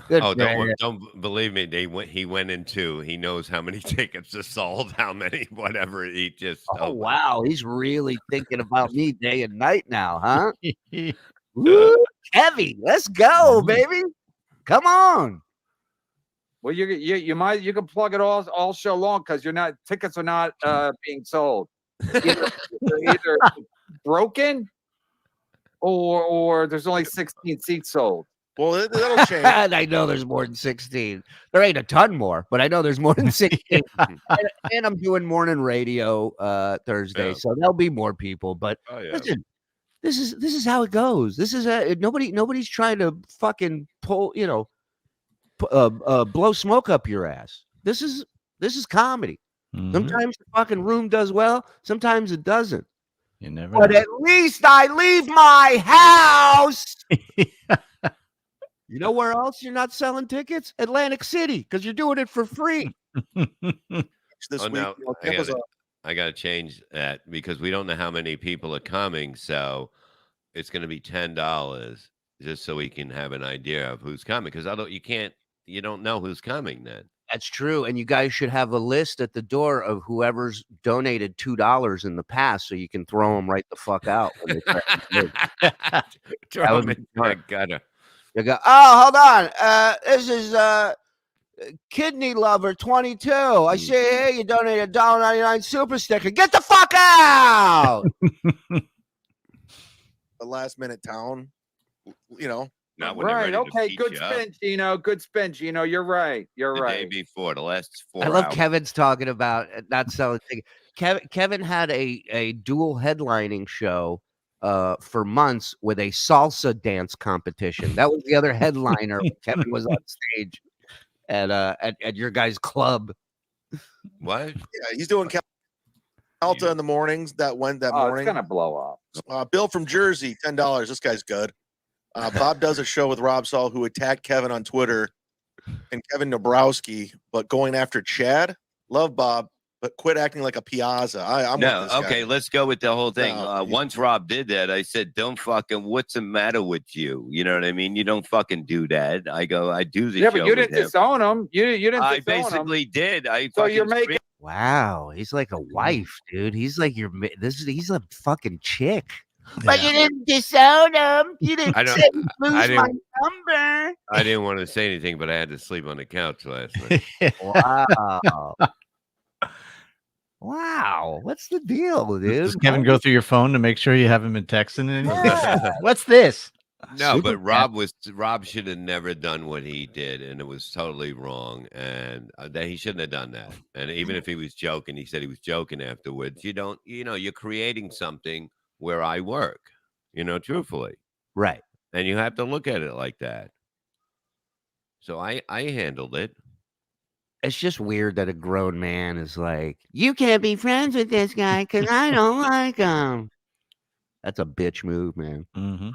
Good Oh, for you. don't believe me. He went into. He knows how many tickets are sold, how many, whatever. He just. Oh wow, he's really thinking about me day and night now, huh? Woo, heavy. Let's go, baby. Come on. Well, you can plug it all show long because tickets are not being sold. They're either broken or there's only 16 seats sold. Well, that'll change. And I know there's more than 16. There ain't a ton more, but I know there's more than 16. and I'm doing morning radio Thursday, so there'll be more people. But listen, this is how it goes. This is nobody's trying to fucking pull, blow smoke up your ass. This is comedy. Sometimes the fucking room does well, sometimes it doesn't. You never But know. at least I leave my house. You know where else you're not selling tickets? Atlantic City, because you're doing it for free. This week, no, I got to change that because we don't know how many people are coming. So it's going to be $10 just so we can have an idea of who's coming. Because you don't know who's coming then. That's true. And you guys should have a list at the door of whoever's donated $2 in the past so you can throw them right the fuck out. When they Throw 'em in the gutter. You go, oh, hold on. This is Kidney Lover 22. I see here you donated $1.99 super sticker. Get the fuck out. A last minute town, Not when they're Right. ready to Okay. beat Good you up. spin, Gino. Good spin, Gino. You're right. You're The right. day before, the last 4 I love hours. Kevin's talking about not selling tickets. Kevin had a dual headlining show for months with a salsa dance competition. That was the other headliner when Kevin was on stage at your guys' club. What? Yeah, he's doing Calta in the mornings. That morning. It's gonna blow up. Bill from Jersey, $10. This guy's good. Bob does a show with Rob Saul, who attacked Kevin on Twitter, and Kevin Nabrowski, but going after Chad. Love Bob, but quit acting like a Piazza. I'm with this guy. Okay, let's go with the whole thing. No, Once Rob did that, I said, don't fucking, what's the matter with you? You know what I mean? You don't fucking do that. I do the show. Yeah, but you with didn't him. disown him. You didn't I disown him. basically did. So you're making. Wow, he's like a wife, dude. He's like he's a fucking chick. But you didn't disown him. You didn't I don't- say lose I my didn't- number. I didn't want to say anything, but I had to sleep on the couch last night. Wow. Wow. What's the deal, dude? Does Kevin go through your phone to make sure you haven't been texting anything? What's this? No, Super but Rob should have never done what he did, and it was totally wrong, and that he shouldn't have done that. And even if he was joking, he said he was joking afterwards. You're creating something where I work, truthfully, Right. and you have to look at it like that. So I handled it. It's just weird that a grown man is like, you can't be friends with this guy because I don't like him. That's a bitch move, man. Mm-hmm.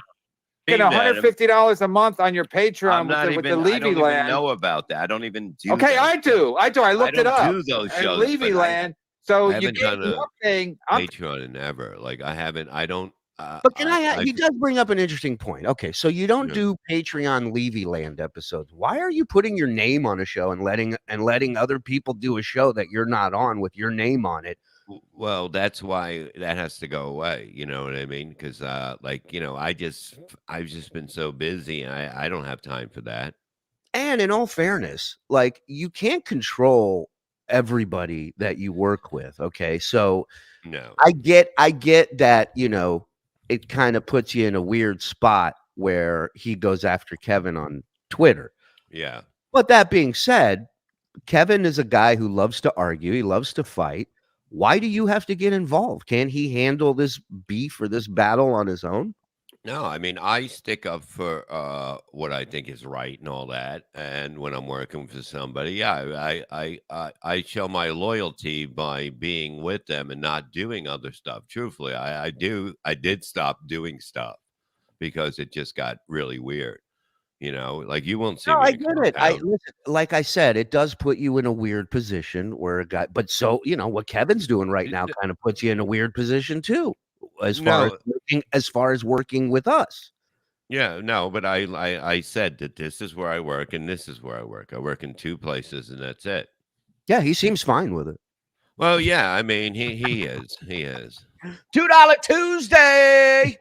Get $150 a month on your Patreon I'm not with the even. I don't even Levyland. know about that. I don't even do. Okay, those I do. I looked don't it up. do those And shows, but Levyland. So I you haven't get done a nothing. Patreon in ever. Like I haven't. I don't. But he does bring up an interesting point. Okay, so you don't do Patreon Levyland episodes. Why are you putting your name on a show and letting other people do a show that you're not on with your name on it? Well, that's why that has to go away. You know what I mean? Because, I've just been so busy. I don't have time for that. And in all fairness, like you can't control everybody that you work with. Okay, so No. I get that, it kind of puts you in a weird spot where he goes after Kevin on Twitter. Yeah. But that being said, Kevin is a guy who loves to argue. He loves to fight. Why do you have to get involved? Can't he handle this beef or this battle on his own? No, I mean, I stick up for what I think is right and all that. And when I'm working for somebody, yeah, I show my loyalty by being with them and not doing other stuff. Truthfully, I did stop doing stuff because it just got really weird. Like you won't see No, me I to get it. compound. Listen, like I said, it does put you in a weird position where a guy, but so, what Kevin's doing right now kind of puts you in a weird position too, as far as working with us. Yeah, no, but I said that this is where I work and this is where I work. I work in 2 places and that's it. Yeah, he seems fine with it. Well, yeah, I mean, he is. He is. $2 Tuesday.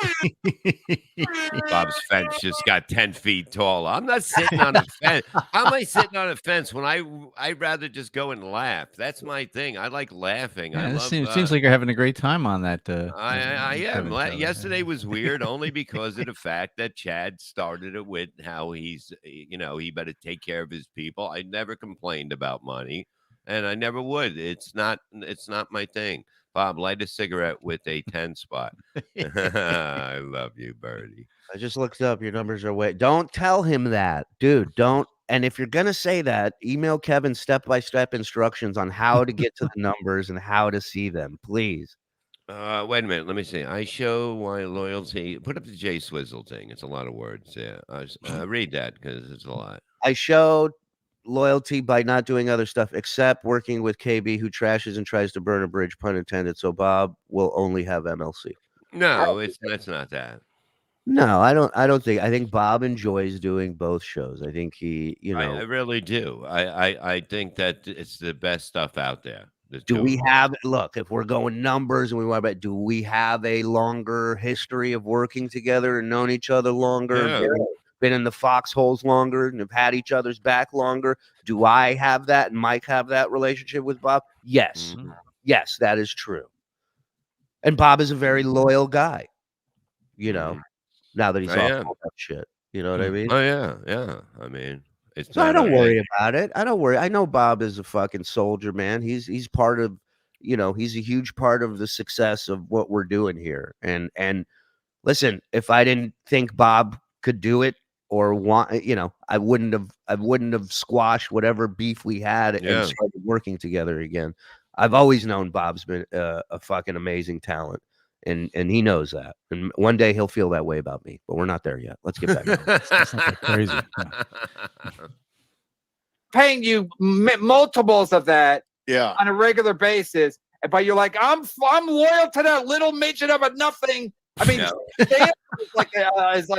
Bob's fence just got 10 feet tall. I'm not sitting on a fence. How am I sitting on a fence when I'd rather just go and laugh? That's my thing. I like laughing. Yeah, I it love. seems like you're having a great time on that. I am. Kevin show. Yesterday was weird only because of the fact that Chad started it with how he's, he better take care of his people. I never complained about money, and I never would. It's not my thing. Bob, light a cigarette with a 10 spot. I love you, Birdie. I just looked up. Your numbers are way. Don't tell him that, dude. Don't. And if you're gonna say that, email Kevin step-by-step instructions on how to get to the numbers and how to see them, please. Wait a minute. Let me see. I show my loyalty. Put up the J Swizzle thing. It's a lot of words. Yeah. Read that because it's a lot. I showed loyalty by not doing other stuff except working with KB, who trashes and tries to burn a bridge, pun intended. So Bob will only have MLC. No, that's not that. No, I don't think. I think Bob enjoys doing both shows. I think he, I really do. I think that it's the best stuff out there. Do we have look, if we're going numbers and we want about, do we have a longer history of working together and known each other longer? Yeah. Been in the foxholes longer and have had each other's back longer? Do I have that and Mike have that relationship with Bob? Yes. Mm-hmm. Yes, that is true. And Bob is a very loyal guy, now that he's off all that shit. You know what I mean? Oh, yeah. Yeah. I mean, so I don't worry about it. I don't worry. I know Bob is a fucking soldier, man. He's part of, he's a huge part of the success of what we're doing here. And listen, if I didn't think Bob could do it or want, I wouldn't have squashed whatever beef we had and started working together again. I've always known Bob's been a fucking amazing talent. And he knows that. And one day he'll feel that way about me, but we're not there yet. Let's get back. That's not that crazy. Paying you multiples of that on a regular basis, but you're like, I'm loyal to that little midget of a nothing. I mean, it's like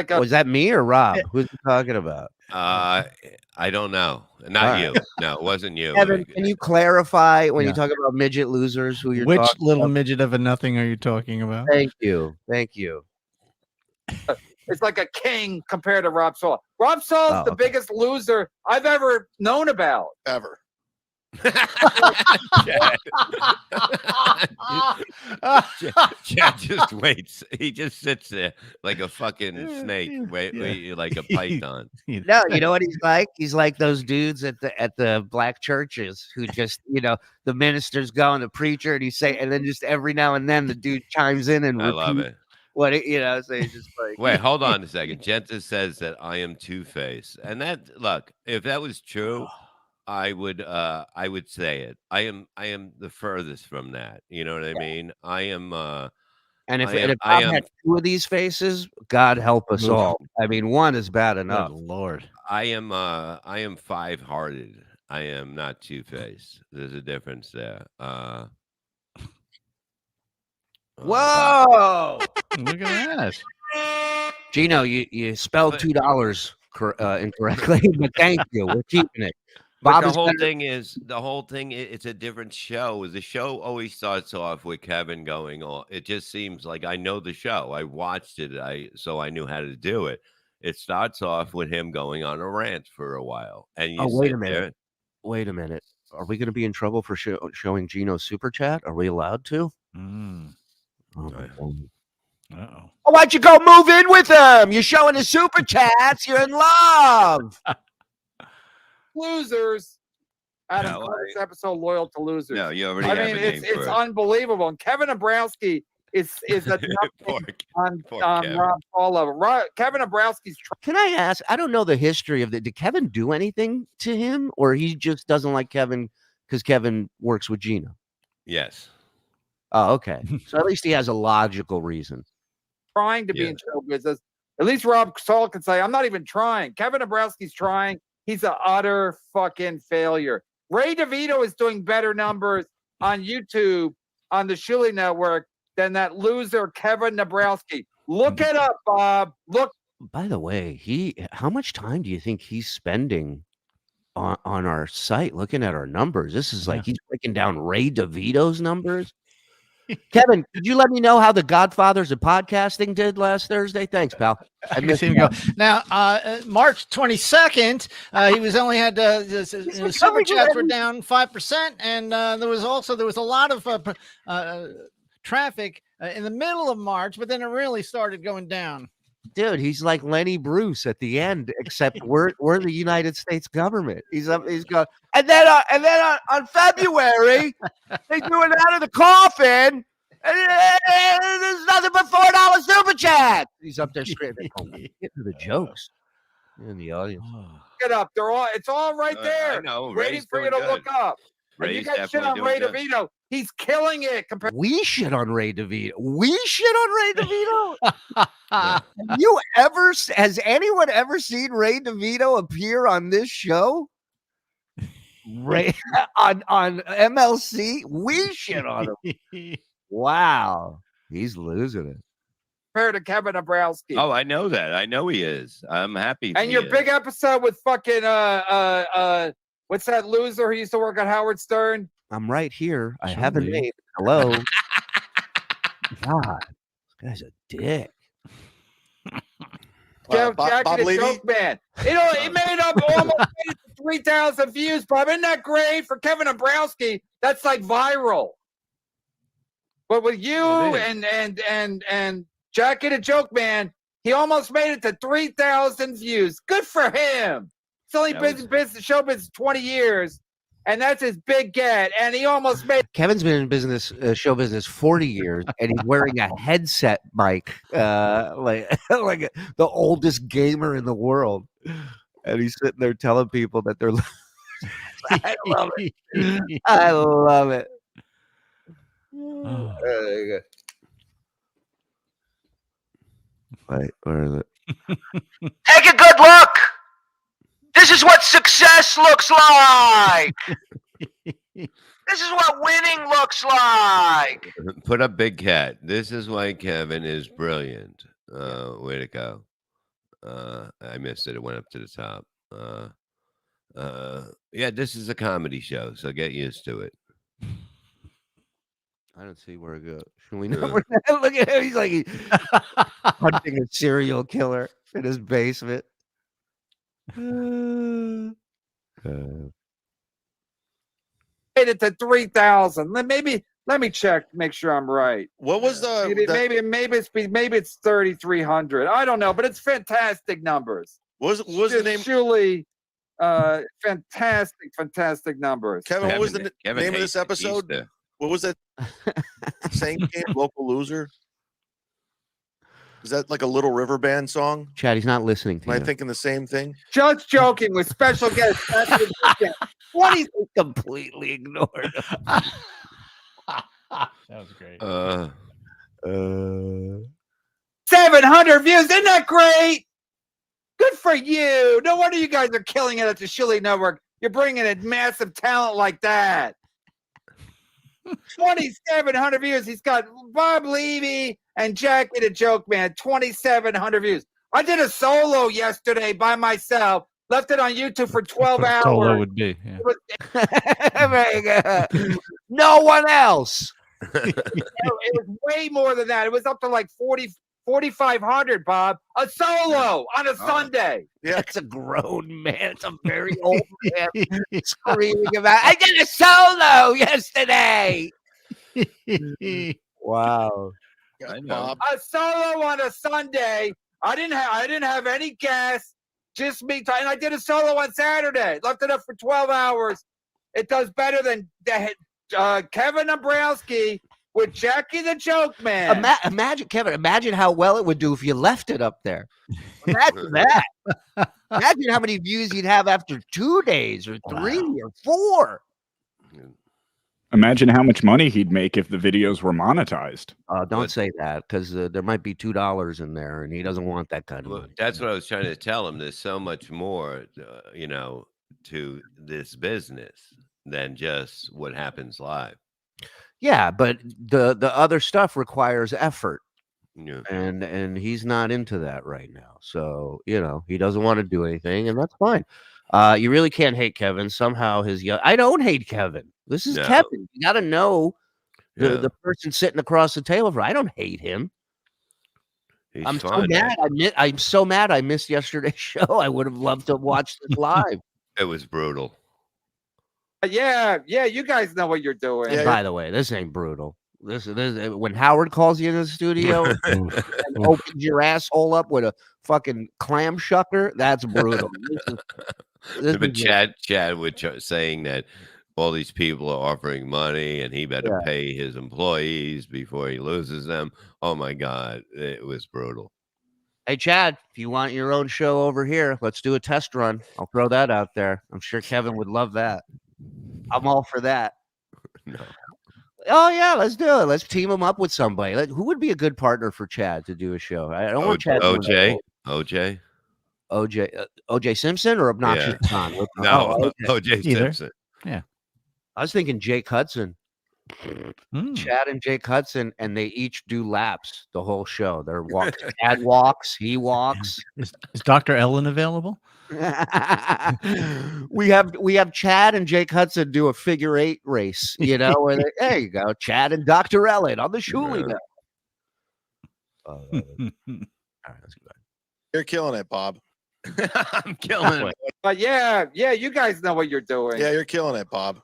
was that me or Rob? Who's he talking about? I don't know. Not you. No, it wasn't you. Kevin, can you clarify when you talk about midget losers who you're Which talking little about? midget of a nothing are you talking about? Thank you. It's like a king compared to Rob Saul. Rob Saul's the biggest loser I've ever known about. Ever. Chad just waits. He just sits there like a fucking snake, wait, like a python. No, you know what he's like? He's like those dudes at the black churches who just, the minister's going, the preacher, and and then just every now and then the dude chimes in and I love it. What so he's just like, wait, hold on a second. Genta says that I am Two-Face, and that look, if that was true, I would say it. I am the furthest from that. You know what I mean? I am. And if I had 2 of these faces, God help us all. I mean, one is bad enough. Good Lord. I am 5-hearted. I am not Two-Face. There's a difference there. Whoa! Look at that. Gino, you spelled $2 incorrectly, but thank you. We're keeping it. But the whole thing, it's a different show. The show always starts off with Kevin going on. It just seems like I know the show. I watched it. So I knew how to do it. It starts off with him going on a rant for a while. And you wait a minute. Wait a minute. Are we going to be in trouble for showing Gino's super chat? Are we allowed to? Mm. Oh, my God. Uh-oh. Oh, why'd you go move in with him? You're showing his super chats. You're in love. Losers. Adam No, called this episode loyal to losers. No, you already I have mean, a name it's for it. unbelievable. And Kevin Abrowski is a Poor- on poor Kev. Rob Paul level. Kevin Abrowski's Can I ask? I don't know the history of did Kevin do anything to him, or he just doesn't like Kevin because Kevin works with Gina? Yes. Oh, okay. So at least he has a logical reason. trying to be in show business. At least Rob Saul can say, I'm not even trying. Kevin Abrowski's trying. He's an utter fucking failure. Ray DeVito is doing better numbers on YouTube on the Shilly Network than that loser Kevin Nabrowski. Look it up, Bob. Look. By the way, how much time do you think he's spending on our site looking at our numbers? This is like he's breaking down Ray DeVito's numbers. Kevin, could you let me know how the Godfathers of Podcasting did last Thursday? Thanks, pal. I can see him go. Now, March 22nd, he was only had his super chats were down 5%, and there was a lot of traffic in the middle of March, but then it really started going down. Dude, he's like Lenny Bruce at the end, except we're the United States government. He's going, and then on February they do it out of the coffin, and there's nothing but $4 super chat. He's up there screaming. Get to the jokes in the audience. Get up. It's all right there. I know. Waiting Ray's for you to doing look good. up. And Ray's you got shit definitely on Ray doing good. DeVito. He's killing it compared. We shit on Ray DeVito. Has anyone ever seen Ray DeVito appear on this show? Ray on MLC? We shit on him. Wow. He's losing it. Compared to Kevin Abrowski. Oh, I know that. I know he is. I'm happy. And your big episode with fucking what's that loser who used to work at Howard Stern? I'm right here. I have a name. Hello. God, this guy's a dick. Jack Bob the Levy? Joke Man. It made up almost 3,000 views, Bob. Isn't that great for Kevin Abrowski? That's like viral. But with you and Jackie the Joke Man, he almost made it to 3,000 views. Good for him. He's only been in show business 20 years, and that's his big get. And he almost made. Kevin's been in business, show business, 40 years, and he's wearing a headset mic, like the oldest gamer in the world. And he's sitting there telling people that they're. I love it. I love it. Wait, where is it? Take a good look. This is what success looks like. This is what winning looks like. Put up Big Cat. This is why Kevin is brilliant. Way to go. I missed it. It went up to the top. Yeah, this is a comedy show, so get used to it. I don't see where it goes. Should we know? Look at him. He's like hunting a serial killer in his basement. Made it to 3,000. Let me check, make sure I'm right. What was maybe it's 3,300. I don't know, but it's fantastic numbers. What was the name? Surely, fantastic numbers. Kevin, what was the name of this episode? What was that saying? Local loser. Is that like a Little River Band song? Chad, he's not listening to Am you. I thinking the same thing? Just joking with special guest. 20 completely ignored. That was great. 700 views. Isn't that great? Good for you. No wonder you guys are killing it at the Shilly Network. You're bringing in massive talent like that. 2,700 views. He's got Bob Levy and Jackie the Joke Man. 2,700 views. I did a solo yesterday by myself. Left it on YouTube for 12 hours. Solo would be. Yeah. No one else. It was way more than that. It was up to like $4,500, Bob. A solo on a Sunday. Yeah. That's a grown man. It's a very old man screaming about, I did a solo yesterday. Wow. I know. A solo on a Sunday. I didn't have any gas, just me. And I did a solo on Saturday. Left it up for 12 hours. It does better than Kevin Dombrowski with Jackie the Joke Man. Imagine, Kevin, imagine how well it would do if you left it up there. Imagine that. Imagine how many views you'd have after 2 days or 3 or 4. Imagine how much money he'd make if the videos were monetized. Don't say that, because there might be $2 in there, and he doesn't want that kind of money. That's what I was trying to tell him. There's so much more, to this business than just what happens live. Yeah, but the other stuff requires effort. Yeah. And he's not into that right now. So, he doesn't want to do anything, and that's fine. You really can't hate Kevin. Somehow I don't hate Kevin. This is Kevin. You got to know the person sitting across the table from. I don't hate him. I'm so mad. I'm so mad I missed yesterday's show. I would have loved to watch this live. It was brutal. Yeah, you guys know what you're doing. And by the way, this ain't brutal. This when Howard calls you in the studio and opens your asshole up with a fucking clam shucker, that's brutal. But Chad was saying that all these people are offering money and he better pay his employees before he loses them. Oh my God, it was brutal. Hey, Chad, if you want your own show over here, let's do a test run. I'll throw that out there. I'm sure Kevin would love that. I'm all for that. No. Oh, yeah, let's do it. Let's team him up with somebody. Who would be a good partner for Chad to do a show? I don't want Chad. OJ Simpson or Obnoxious Con? No, OJ Simpson. Yeah. I was thinking Jake Hudson. Chad and Jake Hudson, and they each do laps the whole show. They're Chad walks, he walks. Is Dr. Ellen available? we have Chad and Jake Hudson do a figure 8 race, where there you go, Chad and Dr. Ellen on the Shuli now. All right, let's go. You're killing it, Bob. I'm killing it. But yeah, you guys know what you're doing. Yeah, you're killing it, Bob.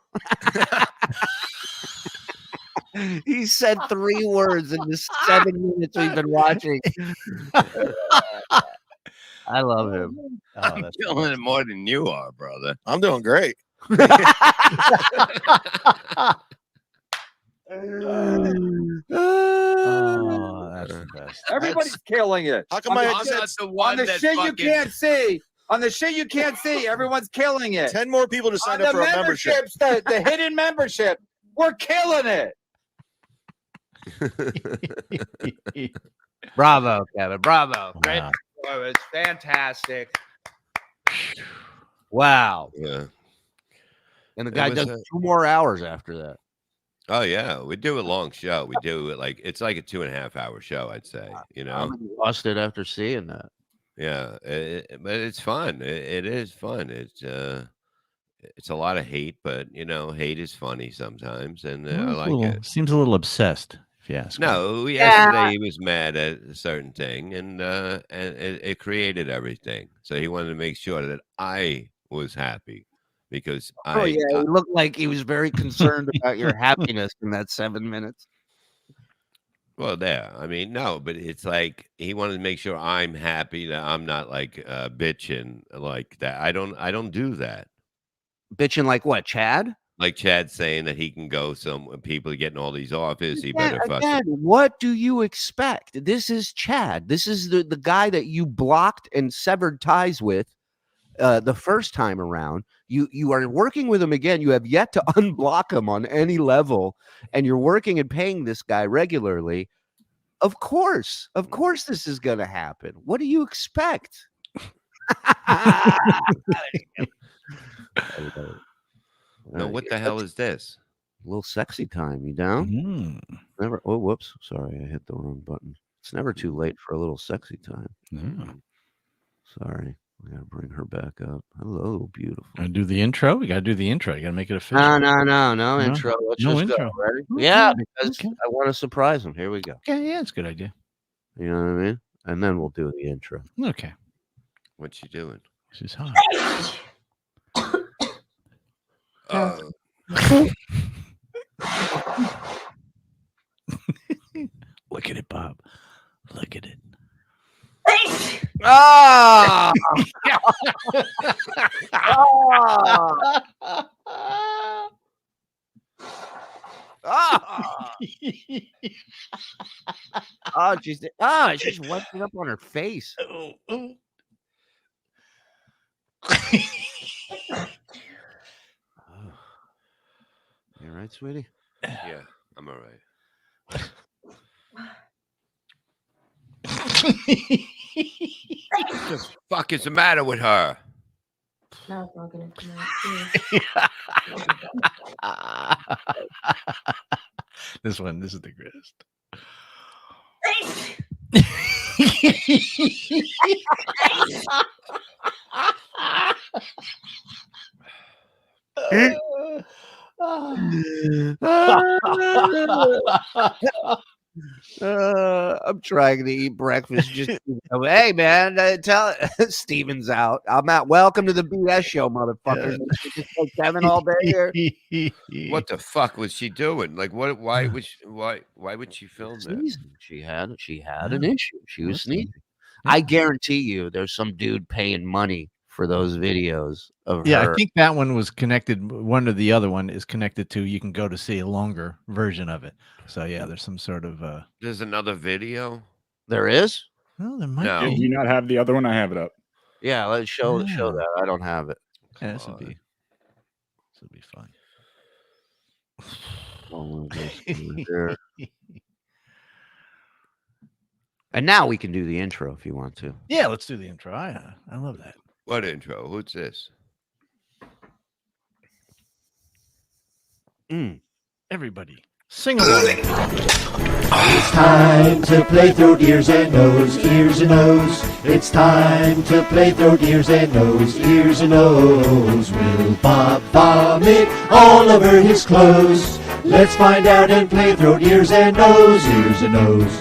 He said 3 words in the 7 minutes we've been watching. I love him. I'm killing it more than you are, brother. I'm doing great. Oh, that's the best. Everybody's killing it. How come on the shit you can't see? On the shit you can't see, everyone's killing it. 10 more people to sign up for a membership. The hidden membership, we're killing it. Bravo, Kevin. Bravo. Great. Wow. It's fantastic. Wow. Yeah. And the guy does 2 more hours after that. Oh yeah, we do a long show. We do it it's like a 2.5 hour show, I'd say. I'm exhausted after seeing that. Yeah, but it's fun. It is fun. It's a lot of hate, but hate is funny sometimes, and I like it. Seems a little obsessed, if you ask me. No, yesterday he was mad at a certain thing, and it created everything. So he wanted to make sure that I was happy. Because he looked like he was very concerned about your happiness in that 7 minutes. Well, no, but it's like he wanted to make sure I'm happy, that I'm not bitching like that. I don't do that. Bitching like what, Chad? Like Chad saying that he can go people getting all these offers. He better fucking. What do you expect? This is Chad. This is the guy that you blocked and severed ties with the first time around. You are working with him again. You have yet to unblock him on any level, and you're working and paying this guy regularly. Of course, this is going to happen. What do you expect? No, what the hell is this? A little sexy time. You down? Never. Oh, whoops. Sorry, I hit the wrong button. It's never too late for a little sexy time. Sorry. I gotta bring her back up. Hello, beautiful. I do the intro. We gotta do the intro. You gotta make it official. No intro. Let's no just intro. go. Ready? Yeah, because I want to surprise him. Here we go. Okay, yeah, it's a good idea. You know what I mean? And then we'll do the intro. Okay. What's she doing? She's hot. Look at it, Bob. Look at it. Ah! Oh, she's wiping up on her face. You all right, sweetie? Yeah, I'm all right. What the fuck is the matter with her? Now it's not gonna come out. This is the greatest. I'm trying to eat breakfast. Just hey, man, tell Steven's out. I'm out. Welcome to the BS show, motherfuckers. Just like Kevin all day here. What the fuck was she doing? Like, what? Why would she film that? Sneezing. She had an issue. She was sneezing. I guarantee you, there's some dude paying money for those videos of her. I think that one was connected. One or the other one is connected to. You can go to see a longer version of it. So yeah, there's some sort of. There's another video. There is. Well, there might Do you not have the other one? I have it up. Yeah, let's show that. I don't have it. Yeah, this would be fun. And now we can do the intro if you want to. Yeah, let's do the intro. I love that. What intro? Who's this? Everybody, sing along. It's time to play throat, ears and nose, ears and nose. It's time to play throat, ears and nose, ears and nose. Will Bob vomit all over his clothes? Let's find out and play throat, ears and nose, ears and nose.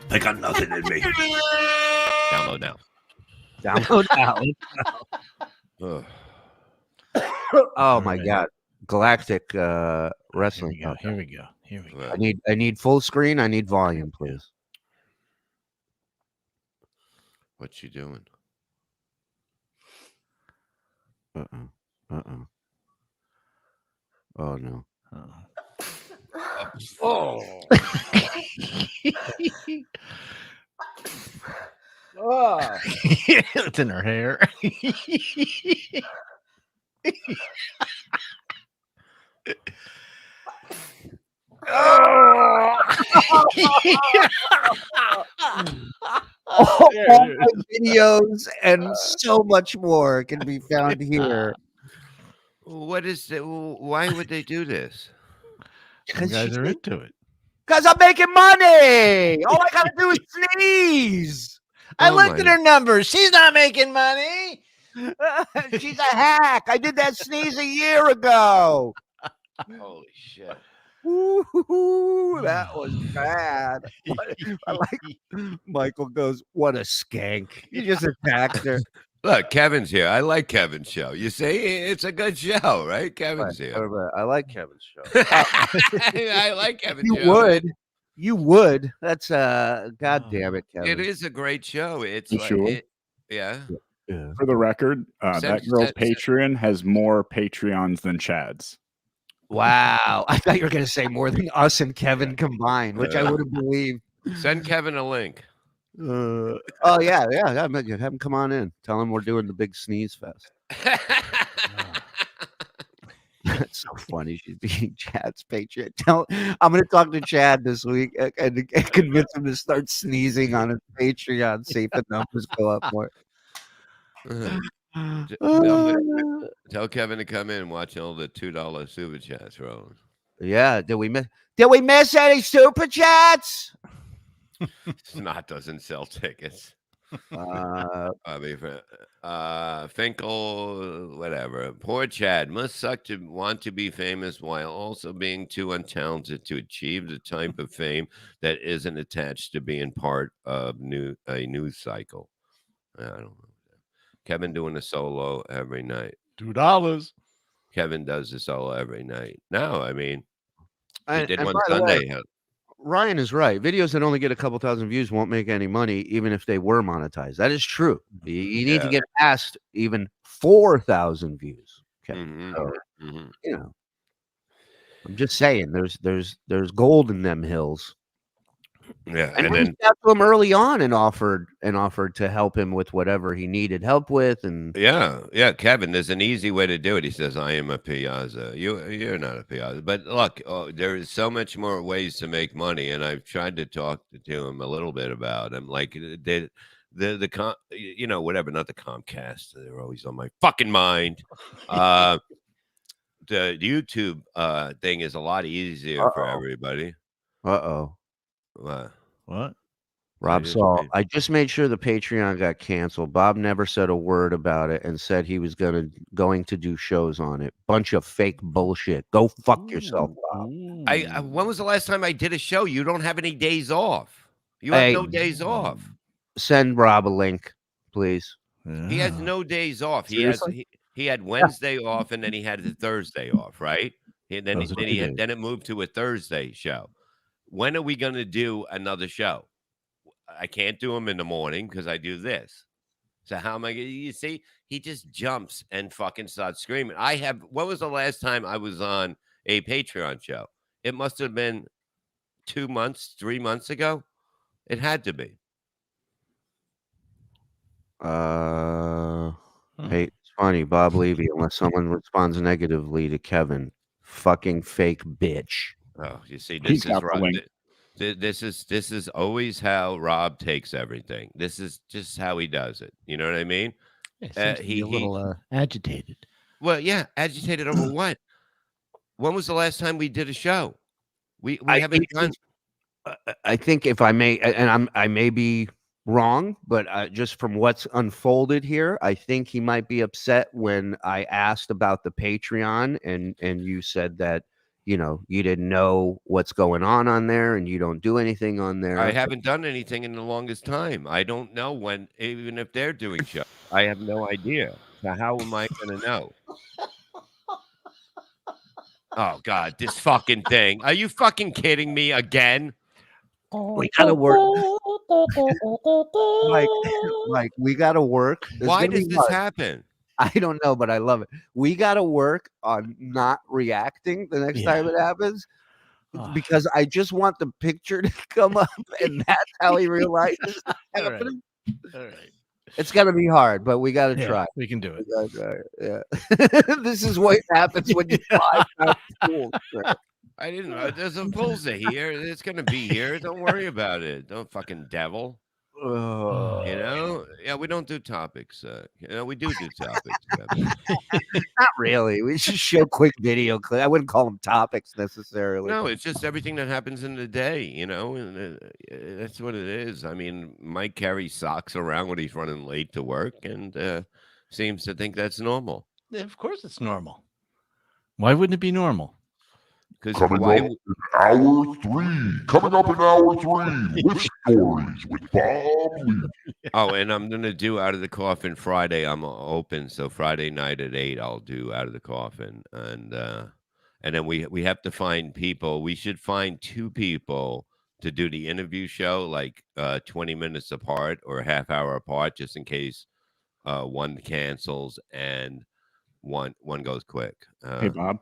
I got nothing in me. Download now. Download now. Oh my God. Galactic wrestling. Here we go. I need full screen. I need volume, please. What's she doing? Oh no. Oh. Oh. It's in her hair. All my videos and so much more can be found here. What is it? Why would they do this? You guys are into it. Because I'm making money. All I gotta do is sneeze. I looked at her numbers. She's not making money. She's a hack. I did that sneeze a year ago. Holy shit. Ooh, that was bad. I like Michael goes, what a skank. You just attacked her. Look, Kevin's here. I like Kevin's show. You see, it's a good show, right? Kevin's here. I like Kevin's show. I like Kevin's show. You would. That's God damn it, Kevin. It is a great show. It's You like, sure? yeah. For the record, that girl's Patreon has more Patreons than Chad's. Wow. I thought you were going to say more than us and Kevin combined, which I wouldn't believe. Send Kevin a link. Oh, yeah. Have him come on in. Tell him we're doing the big sneeze fest. That's so funny. She's being Chad's Patreon. I'm going to talk to Chad this week and convince him to start sneezing on his Patreon, see if the numbers go up more. Tell Kevin to come in and watch all the $2 super chats rolling. Yeah. Did we miss any super chats? Snot doesn't sell tickets. I mean, Finkel, whatever. Poor Chad must suck to want to be famous while also being too untalented to achieve the type of fame that isn't attached to being part of a news cycle. I don't know. Kevin doing a solo every night. $2. Kevin does the solo every night. No, I mean, he And, did and one by the way, Sunday. Ryan is right. Videos that only get a couple thousand views won't make any money, even if they were monetized. That is true. You need to get past even 4,000 views. Okay, so you know, I'm just saying, there's gold in them hills. Yeah, And and we then reached out to him early on and offered to help him with whatever he needed help with. And yeah, Kevin, there's an easy way to do it. He says, "I am a Piazza." You're not a Piazza, but look, there is so much more ways to make money, and I've tried to talk to him a little bit about him, like the whatever, not the Comcast. They're always on my fucking mind. The YouTube thing is a lot easier for everybody. What? Rob Saul, I just made sure the Patreon got canceled. Bob never said a word about it and said he was going to do shows on it. Bunch of fake bullshit. Go fuck yourself, Bob. When was the last time I did a show? You don't have any days off. You have no days off. Send Rob a link, please. He has no days off. Seriously? He had Wednesday off, and then he had the Thursday off, right? And then Those are 2 days. then it moved to a Thursday show. When are we going to do another show? I can't do them in the morning because I do this. So how am I going to, you see, he just jumps and fucking starts screaming. What was the last time I was on a Patreon show? It must have been 2 months, 3 months ago. It had to be. Hey, it's funny, Bob Levy, unless someone responds negatively to Kevin, fucking fake bitch. Oh, you see, He's this is got the Rob. link. This is always how Rob takes everything. This is just how he does it. You know what I mean? Yeah, seems to be a little agitated. Well, yeah, agitated over what? When was the last time we did a show? We haven't done. I think if I may, and I may be wrong, but just from what's unfolded here, I think he might be upset when I asked about the Patreon, and you said that you didn't know what's going on there, and you don't do anything on there. I haven't done anything in the longest time. I don't know when, even if they're doing shows. I have no idea. So how am I going to know? Oh God, this fucking thing! Are you fucking kidding me again? We gotta work. Like we gotta work. Why does this happen? I don't know, but I love it. We gotta work on not reacting the next time it happens. Because I just want the picture to come up, and that's how he realizes it's happening. All right. It's gonna be hard, but we gotta try. We can do it. Yeah. This is what happens when you fly out of school. I didn't know. There's a Pulsa here. It's gonna be here. Don't worry about it. Don't fucking devil. Yeah, we don't do topics. We do topics. Not really. We should show quick video clips. I wouldn't call them topics necessarily. No, it's just everything that happens in the day, and that's what it is. I mean, Mike carries socks around when he's running late to work and seems to think that's normal. Yeah, of course it's normal. Why wouldn't it be normal? Coming up in hour 3. Coming up in hour 3 with stories with Bob Lee. Oh, and I'm gonna do Out of the Coffin Friday. I'm open, so Friday night at 8, I'll do Out of the Coffin, and then we have to find people. We should find 2 people to do the interview show, like 20 minutes apart or a half hour apart, just in case one cancels and one goes quick. Hey, Bob.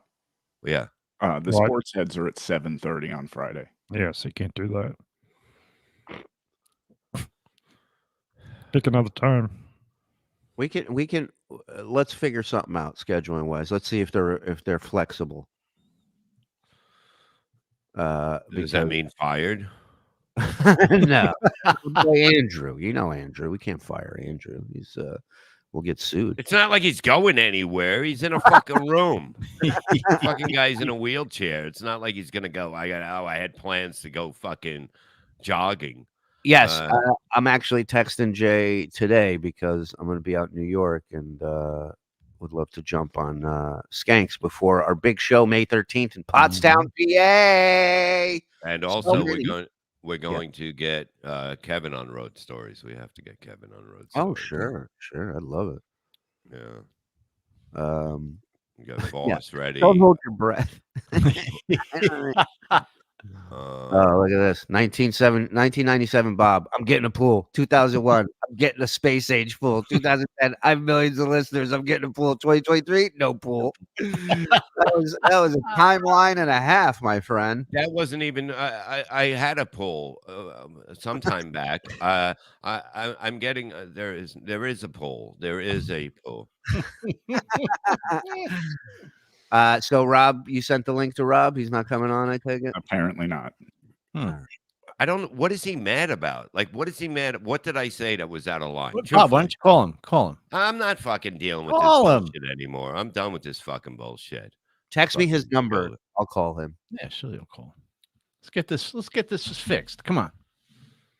Yeah. The sports heads are at 7:30 on Friday. Yeah, so you can't do that. Pick another time. We can let's figure something out scheduling wise. Let's see if they're flexible. Does that mean fired? No. Andrew, Andrew. We can't fire Andrew. He's we'll get sued. It's not like he's going anywhere. He's in a fucking room. Fucking guy's in a wheelchair. It's not like he's gonna go. I had plans to go fucking jogging. Yes, I'm actually texting Jay today because I'm going to be out in New York and would love to jump on Skanks before our big show May 13th in Pottstown, PA. And also, we're going to get Kevin on Road Stories. We have to get Kevin on Road Stories. Oh, sure, I'd love it. Yeah. You got Yeah. Boss ready. Don't hold your breath. Oh, look at this. 1997, Bob. I'm getting a pool. 2001. I'm getting a space age pool. 2010. I have millions of listeners. I'm getting a pool. 2023. No pool. that was a timeline and a half, my friend. That wasn't even. I had a poll sometime back. I'm getting. There is a poll. There is a poll. So Rob, you sent the link to Rob. He's not coming on, I take it? Apparently not. I don't. What is he mad about? Like, what is he mad? What did I say that was out of line? Bob, why don't you call him? Call him. I'm not fucking dealing with Call this him. bullshit anymore. I'm done with this fucking bullshit. Text me his number. I'll call him. Yeah, sure, you'll call him. Let's get this fixed. Come on.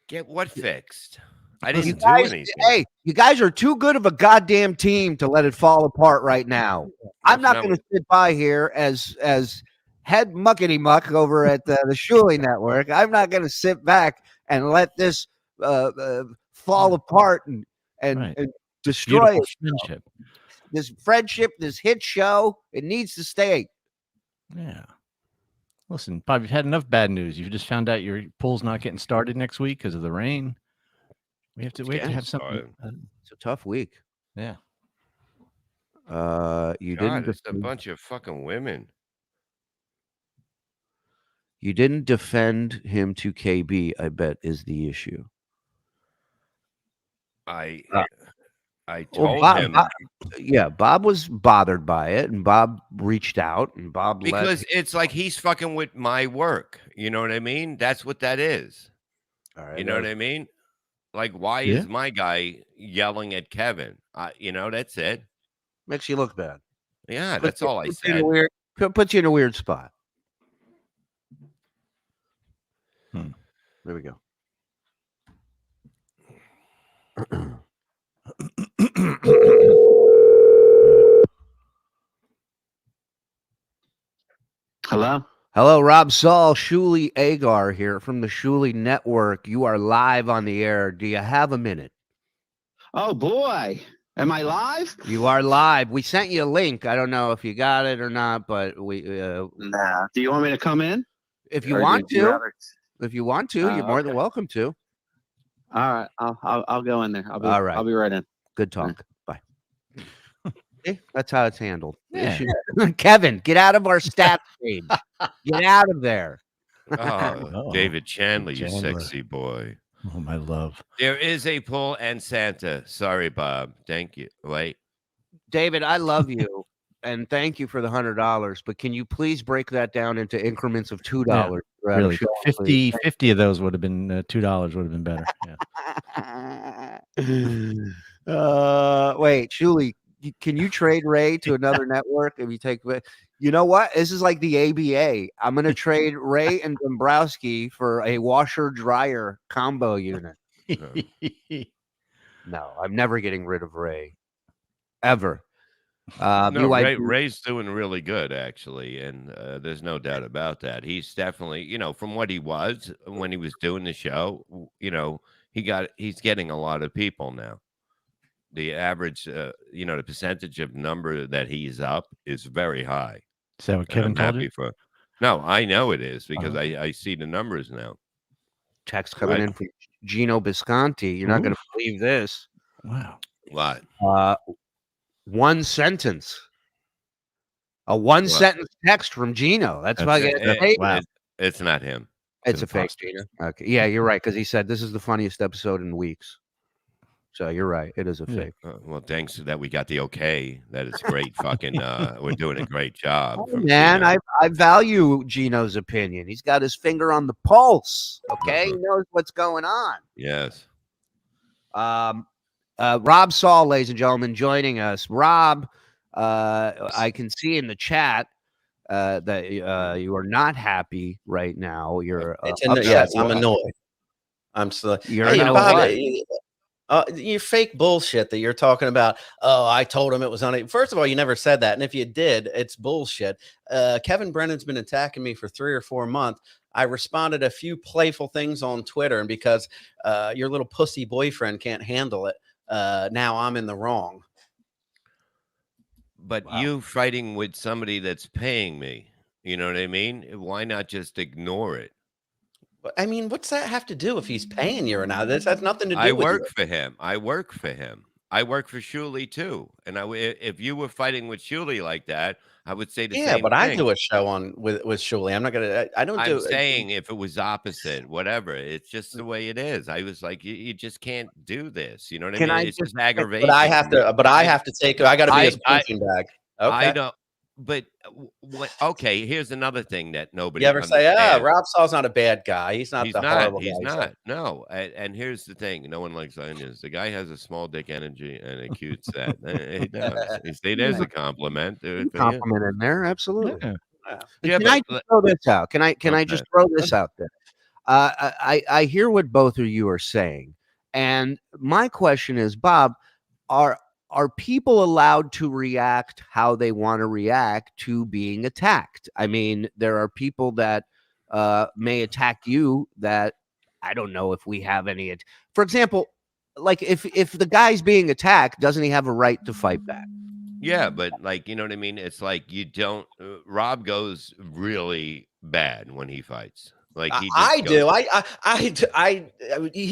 Get what fixed? I didn't do anything. Hey, you guys are too good of a goddamn team to let it fall apart right now. I'm not going to sit by here as head muckety muck over at the Shuley Network. I'm not going to sit back and let this fall apart and destroy friendship. This friendship, this hit show, it needs to stay. Yeah. Listen, Bob, you've had enough bad news. You just found out your pool's not getting started next week because of the rain. We have to have something. It's a tough week. Yeah. You God, didn't. It's a bunch of fucking women. You didn't defend him to KB, I bet, is the issue. I told him Bob was bothered by it, and Bob reached out, and Bob because it's like he's fucking with my work. You know what I mean? That's what that is. All right, you know what I mean? Like, why is my guy yelling at Kevin? You know, that's it. Makes you look bad. Yeah, that's all I said. Puts you in a weird spot. There we go. Hello, Rob Saul, Shuley Agar here from the Shuley Network. You are live on the air. Do you have a minute? Oh boy, am I live? You are live. We sent you a link. I don't know if you got it or not, but we. Nah. Do you want me to come in? If you Or want do you to, rather- you're more than welcome to. All right, I'll go in there. All right. I'll be right in. Good talk. Bye. See? That's how it's handled. Yeah. Kevin, get out of our stats page. Get out of there. Oh, David Chandler, you sexy boy. Oh, my love. There is a pull and Santa. Sorry, Bob. Thank you. Wait. David, I love you. And thank you for the $100, but can you please break that down into increments of $2? Yeah, really, Show, 50 of those would have been $2 would have been better. Yeah. Wait, Shuley, can you trade Ray to another network if you take? You know what? This is like the ABA. I'm going to trade Ray and Dombrowski for a washer dryer combo unit. No, I'm never getting rid of Ray, ever. No, Ray's doing really good, actually, and there's no doubt about that. He's definitely, you know, from what he was when he was doing the show, you know, he's getting a lot of people now. The average, you know, the percentage of number that he's up is very high. Is that what Kevin told you? No, I know it is because I see the numbers now. Text coming in from Gino Bisconti. You're not going to believe this. Wow. What? One sentence. A one-sentence text from Gino. That's why it's not him. It's a fake Gino. Okay. Yeah, you're right, because he said this is the funniest episode in weeks. So you're right. It is a fake. Well, thanks that we got the okay. That is great. Fucking, we're doing a great job. Oh, man, I value Gino's opinion. He's got his finger on the pulse. Okay, he knows what's going on. Yes. Rob Saul, ladies and gentlemen, joining us. Rob, I can see in the chat that you are not happy right now. You're yes, I'm annoyed. I'm still. You're Hey, not Bob, what? you fake bullshit that you're talking about. Oh, I told him it was on it. First of all, you never said that, and if you did, it's bullshit. Kevin Brennan's been attacking me for 3 or 4 months. I responded a few playful things on Twitter, and because your little pussy boyfriend can't handle it, now I'm in the wrong. But you fighting with somebody that's paying me, you know what I mean? Why not just ignore it? I mean, what's that have to do if he's paying you or not? This has nothing to do I with work you. for him. I work for him. I work for Shuley too. And if you were fighting with Shuley like that, I would say the Yeah, same but I thing. do a show on with Shuley. I'm not gonna. I don't do. I'm saying if it was opposite, whatever. It's just the way it is. I was like, you just can't do this. You know what I Can mean? I It's just- just aggravating. But I have to. But I have to take. I got to be his I punching bag. Okay. I don't. But what? Okay, here's another thing that nobody. You ever say, understands. Rob Saul's not a bad guy. He's not the horrible He's guy. not. No. And here's the thing: no one likes onions. The guy has a small dick energy and a cute set. He does. You see, there's a compliment. For you. Compliment in there, absolutely. Yeah. And Yeah, can I but just throw this out? Can I Okay. just throw this out there? I hear what both of you are saying, and my question is, Bob, are people allowed to react how they want to react to being attacked? I mean, there are people that may attack you that I don't know if we have any. For example, like if the guy's being attacked, doesn't he have a right to fight back? Yeah, but like, you know what I mean? It's like you don't. Rob goes really bad when he fights. Like he. I do.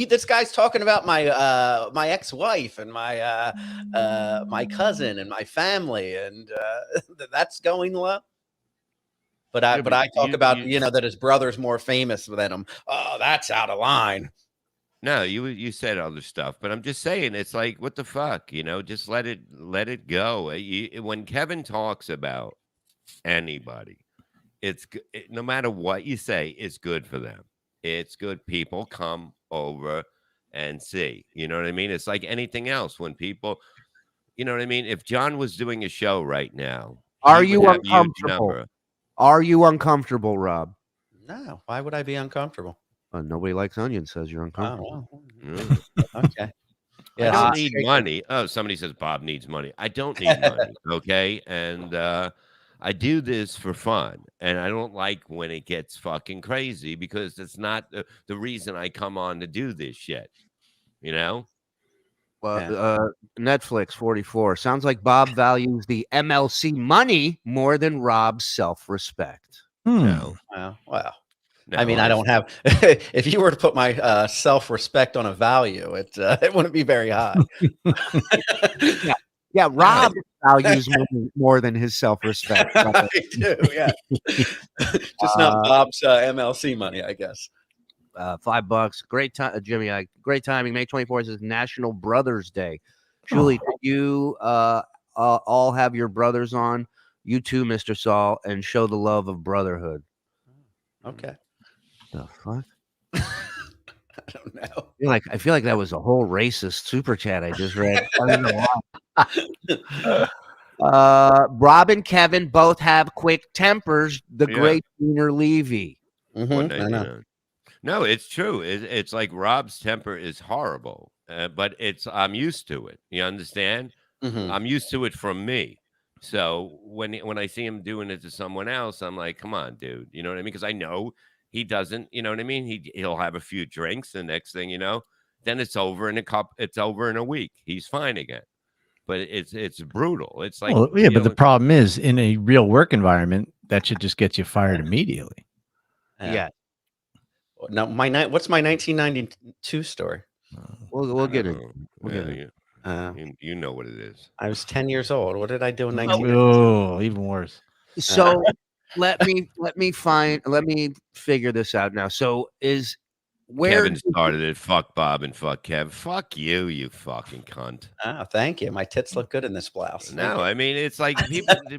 This guy's talking about my my ex-wife and my my cousin and my family, and that's going low. But I talk about that his brother's more famous than him. Oh, that's out of line. No, you said other stuff, but I'm just saying it's like what the fuck, just let it go. When Kevin talks about anybody, no matter what you say, it's good for them. It's good. People come over and see. You know what I mean? It's like anything else. When people, you know what I mean? If John was doing a show right now, Are he you would have a huge uncomfortable? number. Are you uncomfortable, Rob? No, why would I be uncomfortable? Nobody likes onions, says you're uncomfortable. Okay. I don't need money. Oh, somebody says Bob needs money. I don't need money. Okay. And I do this for fun. And I don't like when it gets fucking crazy because it's not the reason I come on to do this shit. You know? Well, Netflix 44 sounds like Bob values the MLC money more than Rob's self-respect. No. Well. No, I mean, I don't have. If you were to put my self-respect on a value, it wouldn't be very high. Yeah. Rob values more than his self-respect. I do, yeah. Just not Bob's MLC money, I guess. $5. Great time, Jimmy. Great timing. May 24th is National Brothers Day. Julie, did you all have your brothers on? You too, Mr. Saul, and show the love of brotherhood. Okay. The fuck? I don't know. I feel like that was a whole racist super chat I just read. I don't know. Rob and Kevin both have quick tempers. The great Gina Levy. No, it's true. It's like Rob's temper is horrible, but I'm used to it. You understand? I'm used to it from me. So when I see him doing it to someone else, I'm like, come on, dude. You know what I mean? Because I know he doesn't. You know what I mean? He'll have a few drinks. The next thing you know, then it's over in a cup. It's over in a week. He's fine again. But it's brutal. It's like, well, yeah. But the problem is, in a real work environment, that should just get you fired immediately. Yeah. Now, what's my 1992 story? We'll get it. You know what it is. I was 10 years old. What did I do in 1992? Oh, even worse. So let me figure this out now. So Kevin started it. Fuck Bob and fuck Kev. Fuck you, you fucking cunt. Oh, thank you. My tits look good in this blouse. No, I mean it's like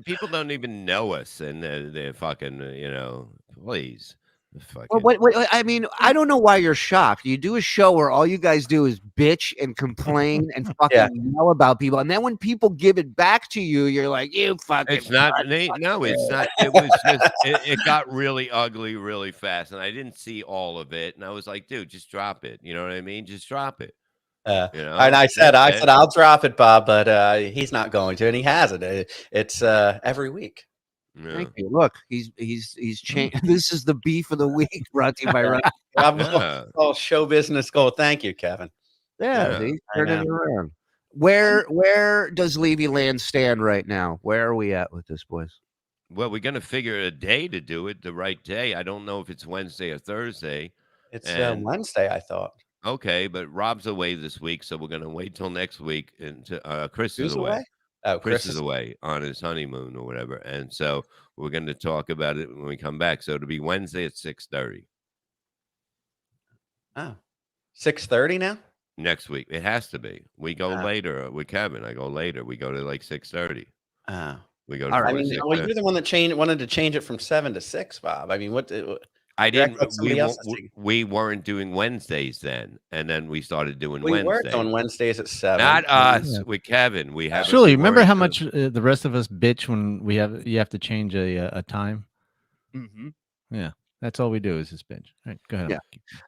people don't even know us, and they're fucking. Please. Well, I mean, I don't know why you're shocked. You do a show where all you guys do is bitch and complain and fucking yell about people, and then when people give it back to you, you're like, "You fucking." It's not. No, it's not. It was just. It got really ugly really fast, and I didn't see all of it. And I was like, "Dude, just drop it." You know what I mean? Just drop it. You know. And I said, That's it. I'll drop it, Bob, but he's not going to, and he hasn't. It's every week. Thank you. Look, he's changed. This is the beef of the week, brought to you by Rob. Oh, show business goal. Thank you, Kevin. Yeah, he's turning it around. Where does Levyland stand right now? Where are we at with this, boys? Well, we're gonna figure a day to do it, the right day. I don't know if it's Wednesday or Thursday. It's Wednesday, I thought. Okay, but Rob's away this week, so we're gonna wait till next week. And Chris is Who's away. away? Oh, Chris is away on his honeymoon or whatever, and so we're going to talk about it when we come back. So it'll be Wednesday at 6:30. Oh, 6:30 now? Next week. It has to be. We go later with Kevin. I go later. We go to like 6:30. Oh. We go. All right. I mean, well, you're the one that wanted to change it from 7 to 6, Bob. I mean, what? I didn't. We weren't doing Wednesdays then, and then we started doing Wednesdays. We weren't on Wednesdays at 7. Not us. With Kevin. We have. Surely, remember how much the rest of us bitch when you have to change a time. Mm-hmm. Yeah, that's all we do is just bitch. All right, go ahead. Yeah.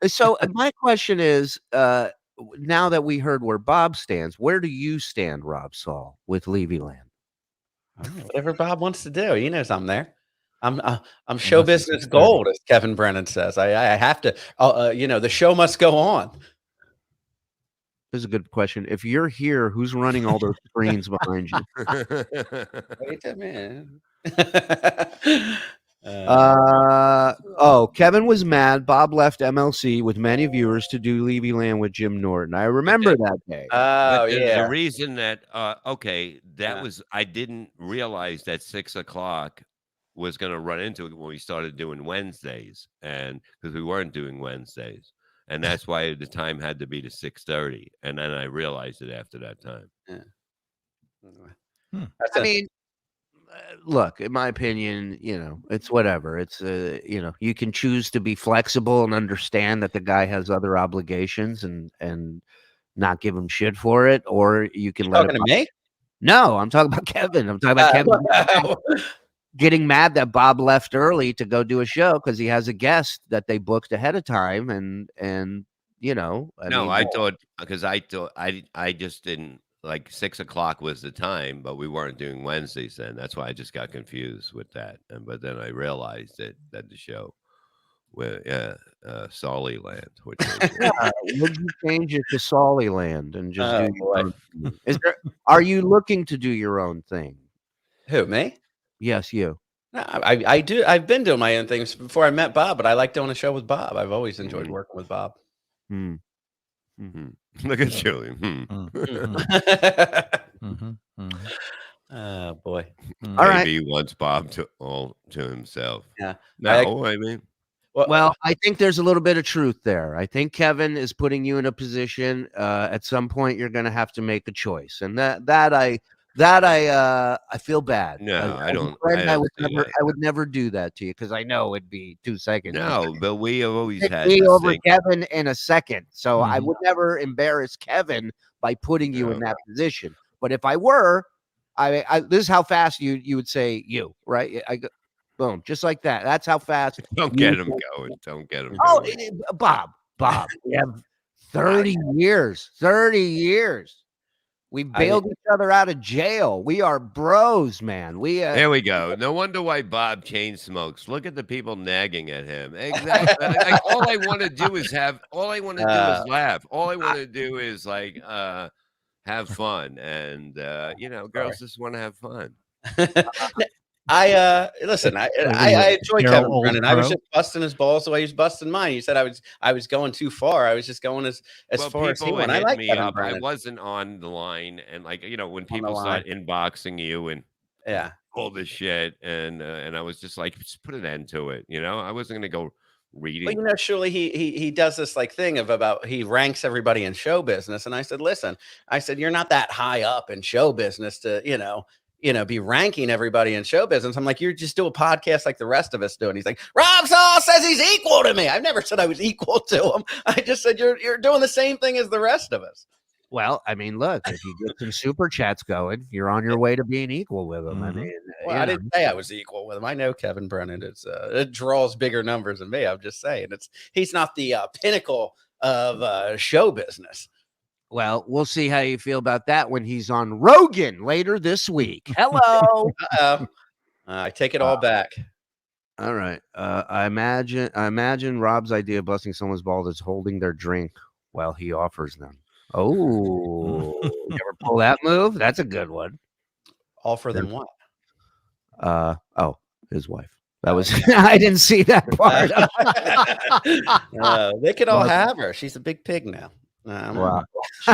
So my question is, now that we heard where Bob stands, where do you stand, Rob Saul, with Levyland? Whatever Bob wants to do. He knows I'm there. I'm show business gold, as Kevin Brennan says. I have to. The show must go on. This is a good question. If you're here, who's running all those screens behind you? Wait a minute. Kevin was mad. Bob left MLC with many viewers to do Levyland with Jim Norton. I remember that day. The reason that was I didn't realize that 6 o'clock was going to run into it when we started doing Wednesdays, and because we weren't doing Wednesdays, and that's why the time had to be to 6:30, and then I realized it after that time. Yeah. I mean, look, in my opinion, it's whatever. It's you can choose to be flexible and understand that the guy has other obligations and not give him shit for it, or you can let him. Talking to me? No, I'm talking about Kevin. I'm talking about Kevin. Getting mad that Bob left early to go do a show because he has a guest that they booked ahead of time, and I just didn't like 6 o'clock was the time, but we weren't doing Wednesdays then. That's why I just got confused with that, but then I realized that the show, Saulyland. Would you change it to Saulyland and just do your own thing? Are you looking to do your own thing? Who, me? Yes, you. No, I do. I've been doing my own things before I met Bob, but I like doing a show with Bob. I've always enjoyed working with Bob. Look at Julie. Oh boy! All right. Maybe he wants Bob to himself. Yeah. No, I mean. Well, I think there's a little bit of truth there. I think Kevin is putting you in a position. At some point, you're going to have to make a choice, and that I feel bad. No, I don't. I would never do that to you because I know it'd be 2 seconds. No, but we have always had me over thing. Kevin in a second. So I would never embarrass Kevin by putting you in that position. But if I were, I this is how fast you would say you, right? I go, boom, just like that. That's how fast. Don't get him going. Don't get him going. Bob, we have 30 years. 30 years. We bailed each other out of jail. We are bros, man. There we go. No wonder why Bob chain smokes. Look at the people nagging at him. Exactly. Like, all I want to do is laugh. All I want to do is have fun. And girls just want to have fun. Listen. I enjoy Kevin Brennan. I was just busting his balls the way he was busting mine. He said I was going too far. I was just going as far as he went. I like Kevin Brennan. I wasn't on the line, and when people start inboxing you and all this shit, and I was just like, just put an end to it. I wasn't gonna go reading. Well, surely he does this thing about he ranks everybody in show business, and I said, listen, you're not that high up in show business to be ranking everybody in show business. I'm like, you just do a podcast like the rest of us do. And he's like, Rob Saul says he's equal to me. I've never said I was equal to him. I just said you're doing the same thing as the rest of us. Well, I mean, look, if you get some super chats going, you're on your way to being equal with them. I mean, well, I didn't say I was equal with him. I know Kevin Brennan. It draws bigger numbers than me. I'm just saying he's not the pinnacle of show business. Well, we'll see how you feel about that when he's on Rogan later this week. Hello. I take it all back. All right. I imagine Rob's idea of busting someone's balls is holding their drink while he offers them. Oh, you ever pull that move? That's a good one. Offer them what? His wife. That was I didn't see that part. They could all have her. She's a big pig now. Wow. She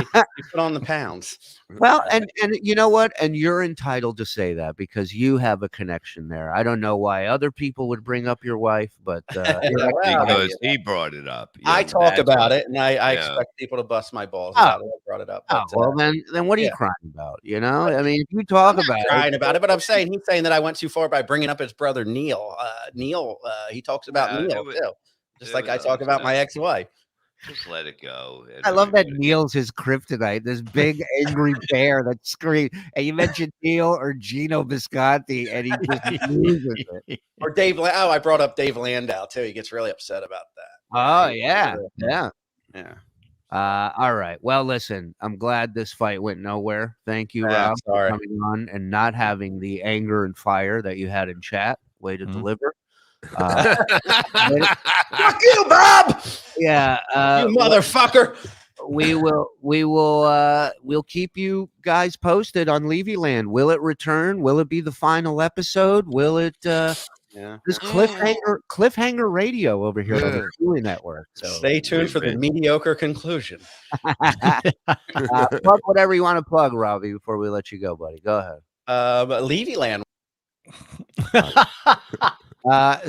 put on the pounds. Well, and you know what? And you're entitled to say that because you have a connection there. I don't know why other people would bring up your wife, but because he brought it up. I talk about it, and I expect people to bust my balls about it. I brought it up. But, well, then what are you crying about? You know, I mean, if you talk about crying about it, but he's saying that I went too far by bringing up his brother Neil. Neil, he talks about Neil too, just like I talk about my ex-wife. Just let it go. I love that Neil's his kryptonite, this big angry bear that screams. And you mentioned Neil or Gino Bisconti, and he just loses it. Or Dave. I brought up Dave Landau too. He gets really upset about that. Oh yeah. All right. Well, listen, I'm glad this fight went nowhere. Thank you, Rob, for coming on and not having the anger and fire that you had in chat. Way to deliver. Fuck you, Bob. Yeah, you motherfucker. We'll keep you guys posted on Levyland. Will it return? Will it be the final episode? Will it this cliffhanger radio over here on the Julie Network? So stay tuned for the mediocre conclusion. Plug whatever you want to plug, Robbie, before we let you go, buddy. Go ahead. Levyland.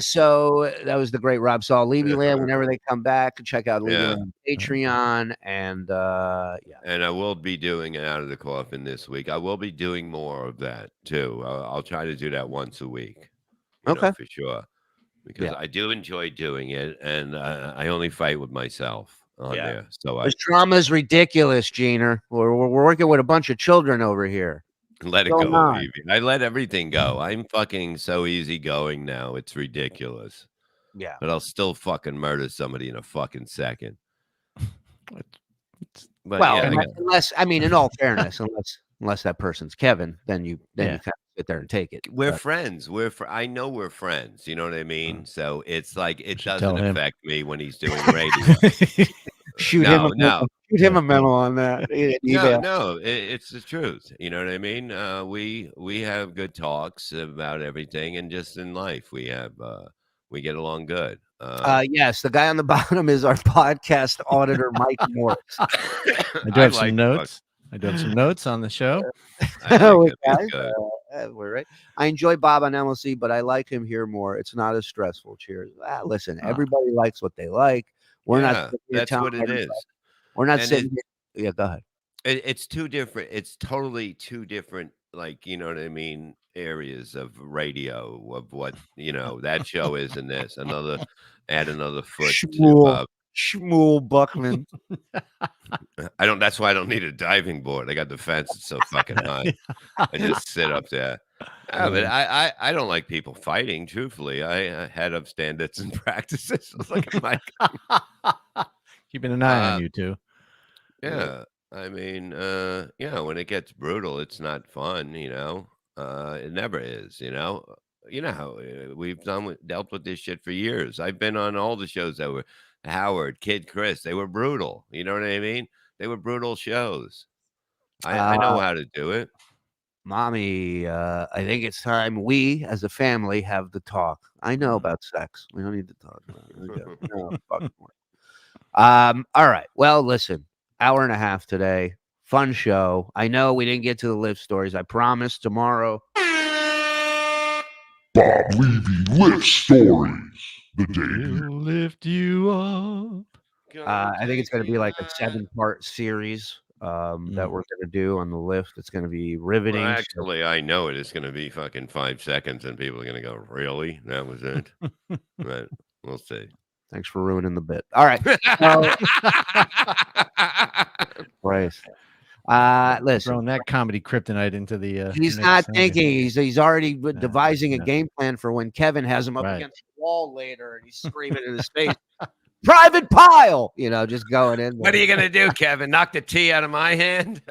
So that was the great Rob Saul. Levyland, whenever they come back, check out Levyland Patreon. And and I will be doing Out of the Coffin this week. I will be doing more of that too. I'll try to do that once a week. You know, for sure. Because I do enjoy doing it, and I only fight with myself on there. So this drama is ridiculous, Jeaner. We're working with a bunch of children over here. Let it go. I let everything go. I'm fucking so easygoing now. It's ridiculous. Yeah. But I'll still fucking murder somebody in a fucking second. But unless I mean, in all fairness, unless that person's Kevin, then you kind of sit there and take it. We're friends. I know we're friends. You know what I mean? So it's like it doesn't affect me when he's doing radio. Shoot him a memo on that. No, it's the truth. You know what I mean? We have good talks about everything, and just in life, we get along good. Yes, the guy on the bottom is our podcast auditor, Mike Morris. I do have some notes. I do have some notes on the show. We're right. I enjoy Bob on MLC, but I like him here more. It's not as stressful. Cheers. Listen, everybody likes what they like. We're not. That's what it is. We're not sitting. Yeah, go ahead. It's two different. It's totally two different. Like, you know what I mean? Areas of radio of what that show is, and this add another foot. Shmuel Buckman. That's why I don't need a diving board. I got the fence. It's so fucking high. I just sit up there. But I don't like people fighting. Truthfully, I had up standards and practices. Like keeping an eye on you too. Yeah, I mean, when it gets brutal, it's not fun. It never is. You know how we've dealt with this shit for years. I've been on all the shows that were Howard, Kid Chris. They were brutal. You know what I mean? They were brutal shows. I know how to do it. Mommy, I think it's time we, as a family, have the talk. I know about sex. We don't need to talk about it. All right. Well, listen, hour and a half today. Fun show. I know we didn't get to the live stories. I promise tomorrow. Bob Levy live stories. The day lift you up. I think it's going to be like a 7-part series. that we're going to do on the lift. It's going to be riveting. Well, actually, I know it is going to be fucking 5 seconds, and people are going to go, "Really? That was it?" But we'll see. Thanks for ruining the bit. All right. Christ. Listen, throwing that comedy kryptonite into the. he's mix, not aren't you? thinking. He's already devising a no. game plan for when Kevin has him up Right. against the wall later, and he's screaming in his face, "Private pile!" You know, just going in. What are you going to do, Kevin? Knock the tea out of my hand?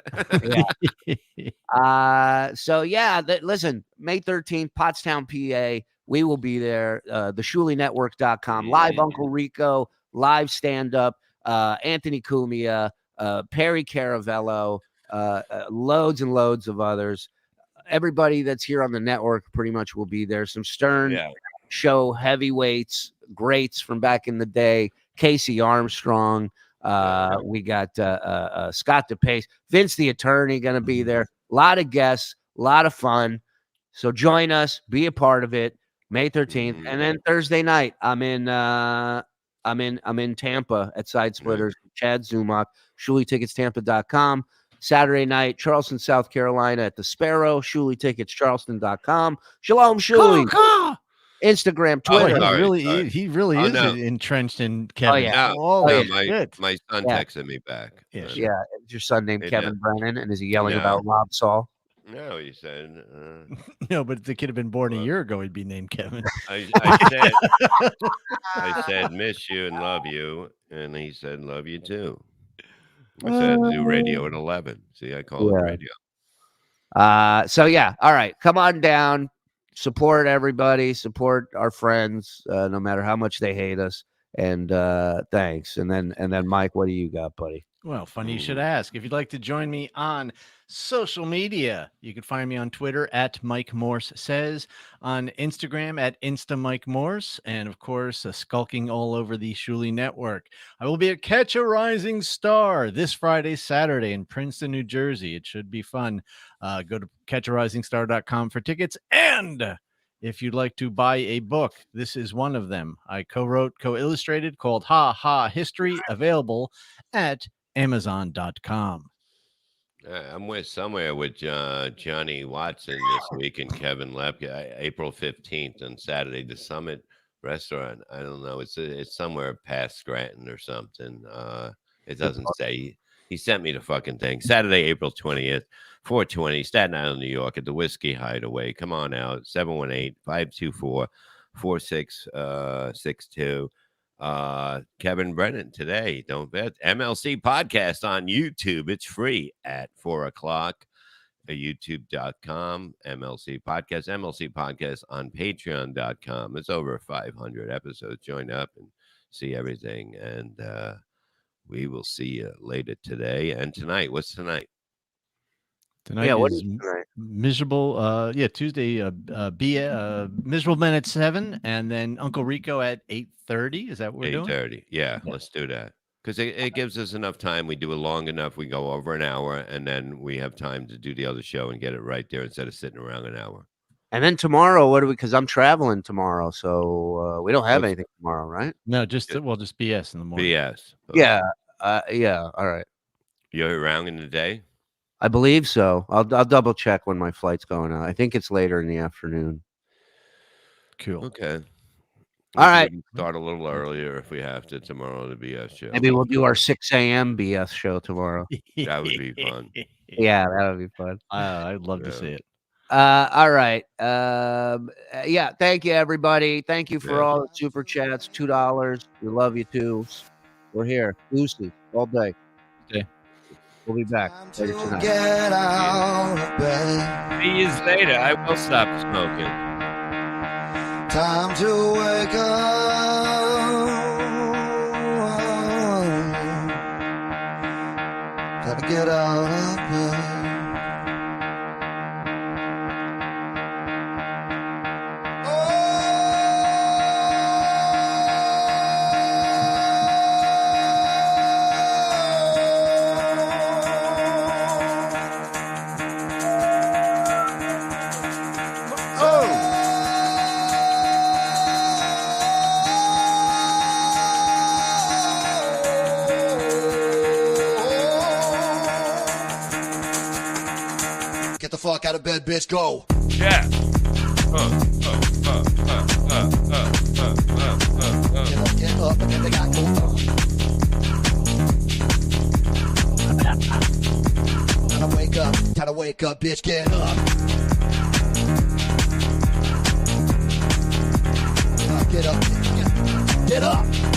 So yeah, listen, May 13th, Pottstown, PA. We will be there. TheShuleynetwork.com. Live Uncle Rico, live stand-up, Anthony Cumia, Perry Caravello, loads and loads of others. Everybody that's here on the network pretty much will be there. Some Stern show heavyweights, greats from back in the day. Casey Armstrong. We got Scott DePace, Vince the Attorney going to be there. A lot of guests, a lot of fun. So join us, be a part of it. May 13th, and then Thursday night, I'm in Tampa at Side Splitters. Chad Zumach, ShuliTicketsTampa.com. Saturday night, Charleston, South Carolina at the Sparrow. ShuliTicketsCharleston.com. Shalom, Shuli. Instagram, Twitter. He really is entrenched in Kevin. My son texted me back. Is your son named Kevin Brennan, and is he yelling about Rob Saul? No, he said. No, but if the kid had been born a year ago, he'd be named Kevin. I said, miss you and love you. And he said, love you too. I said, do radio at 11. See, I call it radio. So, yeah. All right. Come on down. Support everybody. Support our friends, no matter how much they hate us. And thanks. And then, Mike, what do you got, buddy? Well, funny you should ask. If you'd like to join me on social media, you can find me on Twitter at Mike Morse Says, on Instagram at InstaMikeMorse, and of course, skulking all over the Shuli Network. I will be at Catch a Rising Star this Friday, Saturday in Princeton, New Jersey. It should be fun. Go to catcharisingstar.com for tickets. And if you'd like to buy a book, this is one of them. I co-illustrated called Ha Ha History, available at Amazon.com. I'm somewhere with Johnny Watson this week and Kevin Lepke, April 15th on Saturday, the Summit Restaurant. I don't know. It's somewhere past Scranton or something. It doesn't say. He sent me the fucking thing. Saturday, April 20th, 420, Staten Island, New York, at the Whiskey Hideaway. Come on out, 718-524-4662. Kevin Brennan today. Don't bet. MLC podcast on YouTube. It's free at 4:00. YouTube.com. MLC podcast on Patreon.com. It's over 500 episodes. Join up and see everything. And we will see you later today and tonight. What's tonight? Tonight is miserable. Tuesday. Miserable Men at 7, and then Uncle Rico at 8:30. Is that what we're doing? 8:30. Yeah, let's do that because it gives us enough time. We do it long enough. We go over an hour, and then we have time to do the other show and get it right there instead of sitting around an hour. And then tomorrow, what do we? Because I'm traveling tomorrow, so we don't have anything tomorrow, right? No, just BS in the morning. BS. Yeah. All right. You're around in the day? I believe so. I'll double check when my flight's going out. I think it's later in the afternoon. Cool. Okay. All right. Start a little earlier if we have to tomorrow to BS show. Maybe we'll do our 6 a.m. BS show tomorrow. That would be fun. Yeah, that would be fun. I'd love to see it. All right. Thank you, everybody. Thank you for all the super chats. $2. We love you too. We're here. Lucy, all day. Okay. We'll be back later tonight. Get out of bed. 3 years later, I will stop smoking. Time to wake up. Gotta get out of bed. fuck out of bed, bitch. Go. Yeah. Get up, and then they got go. Time to wake up, bitch. Get up. Get up. Get up.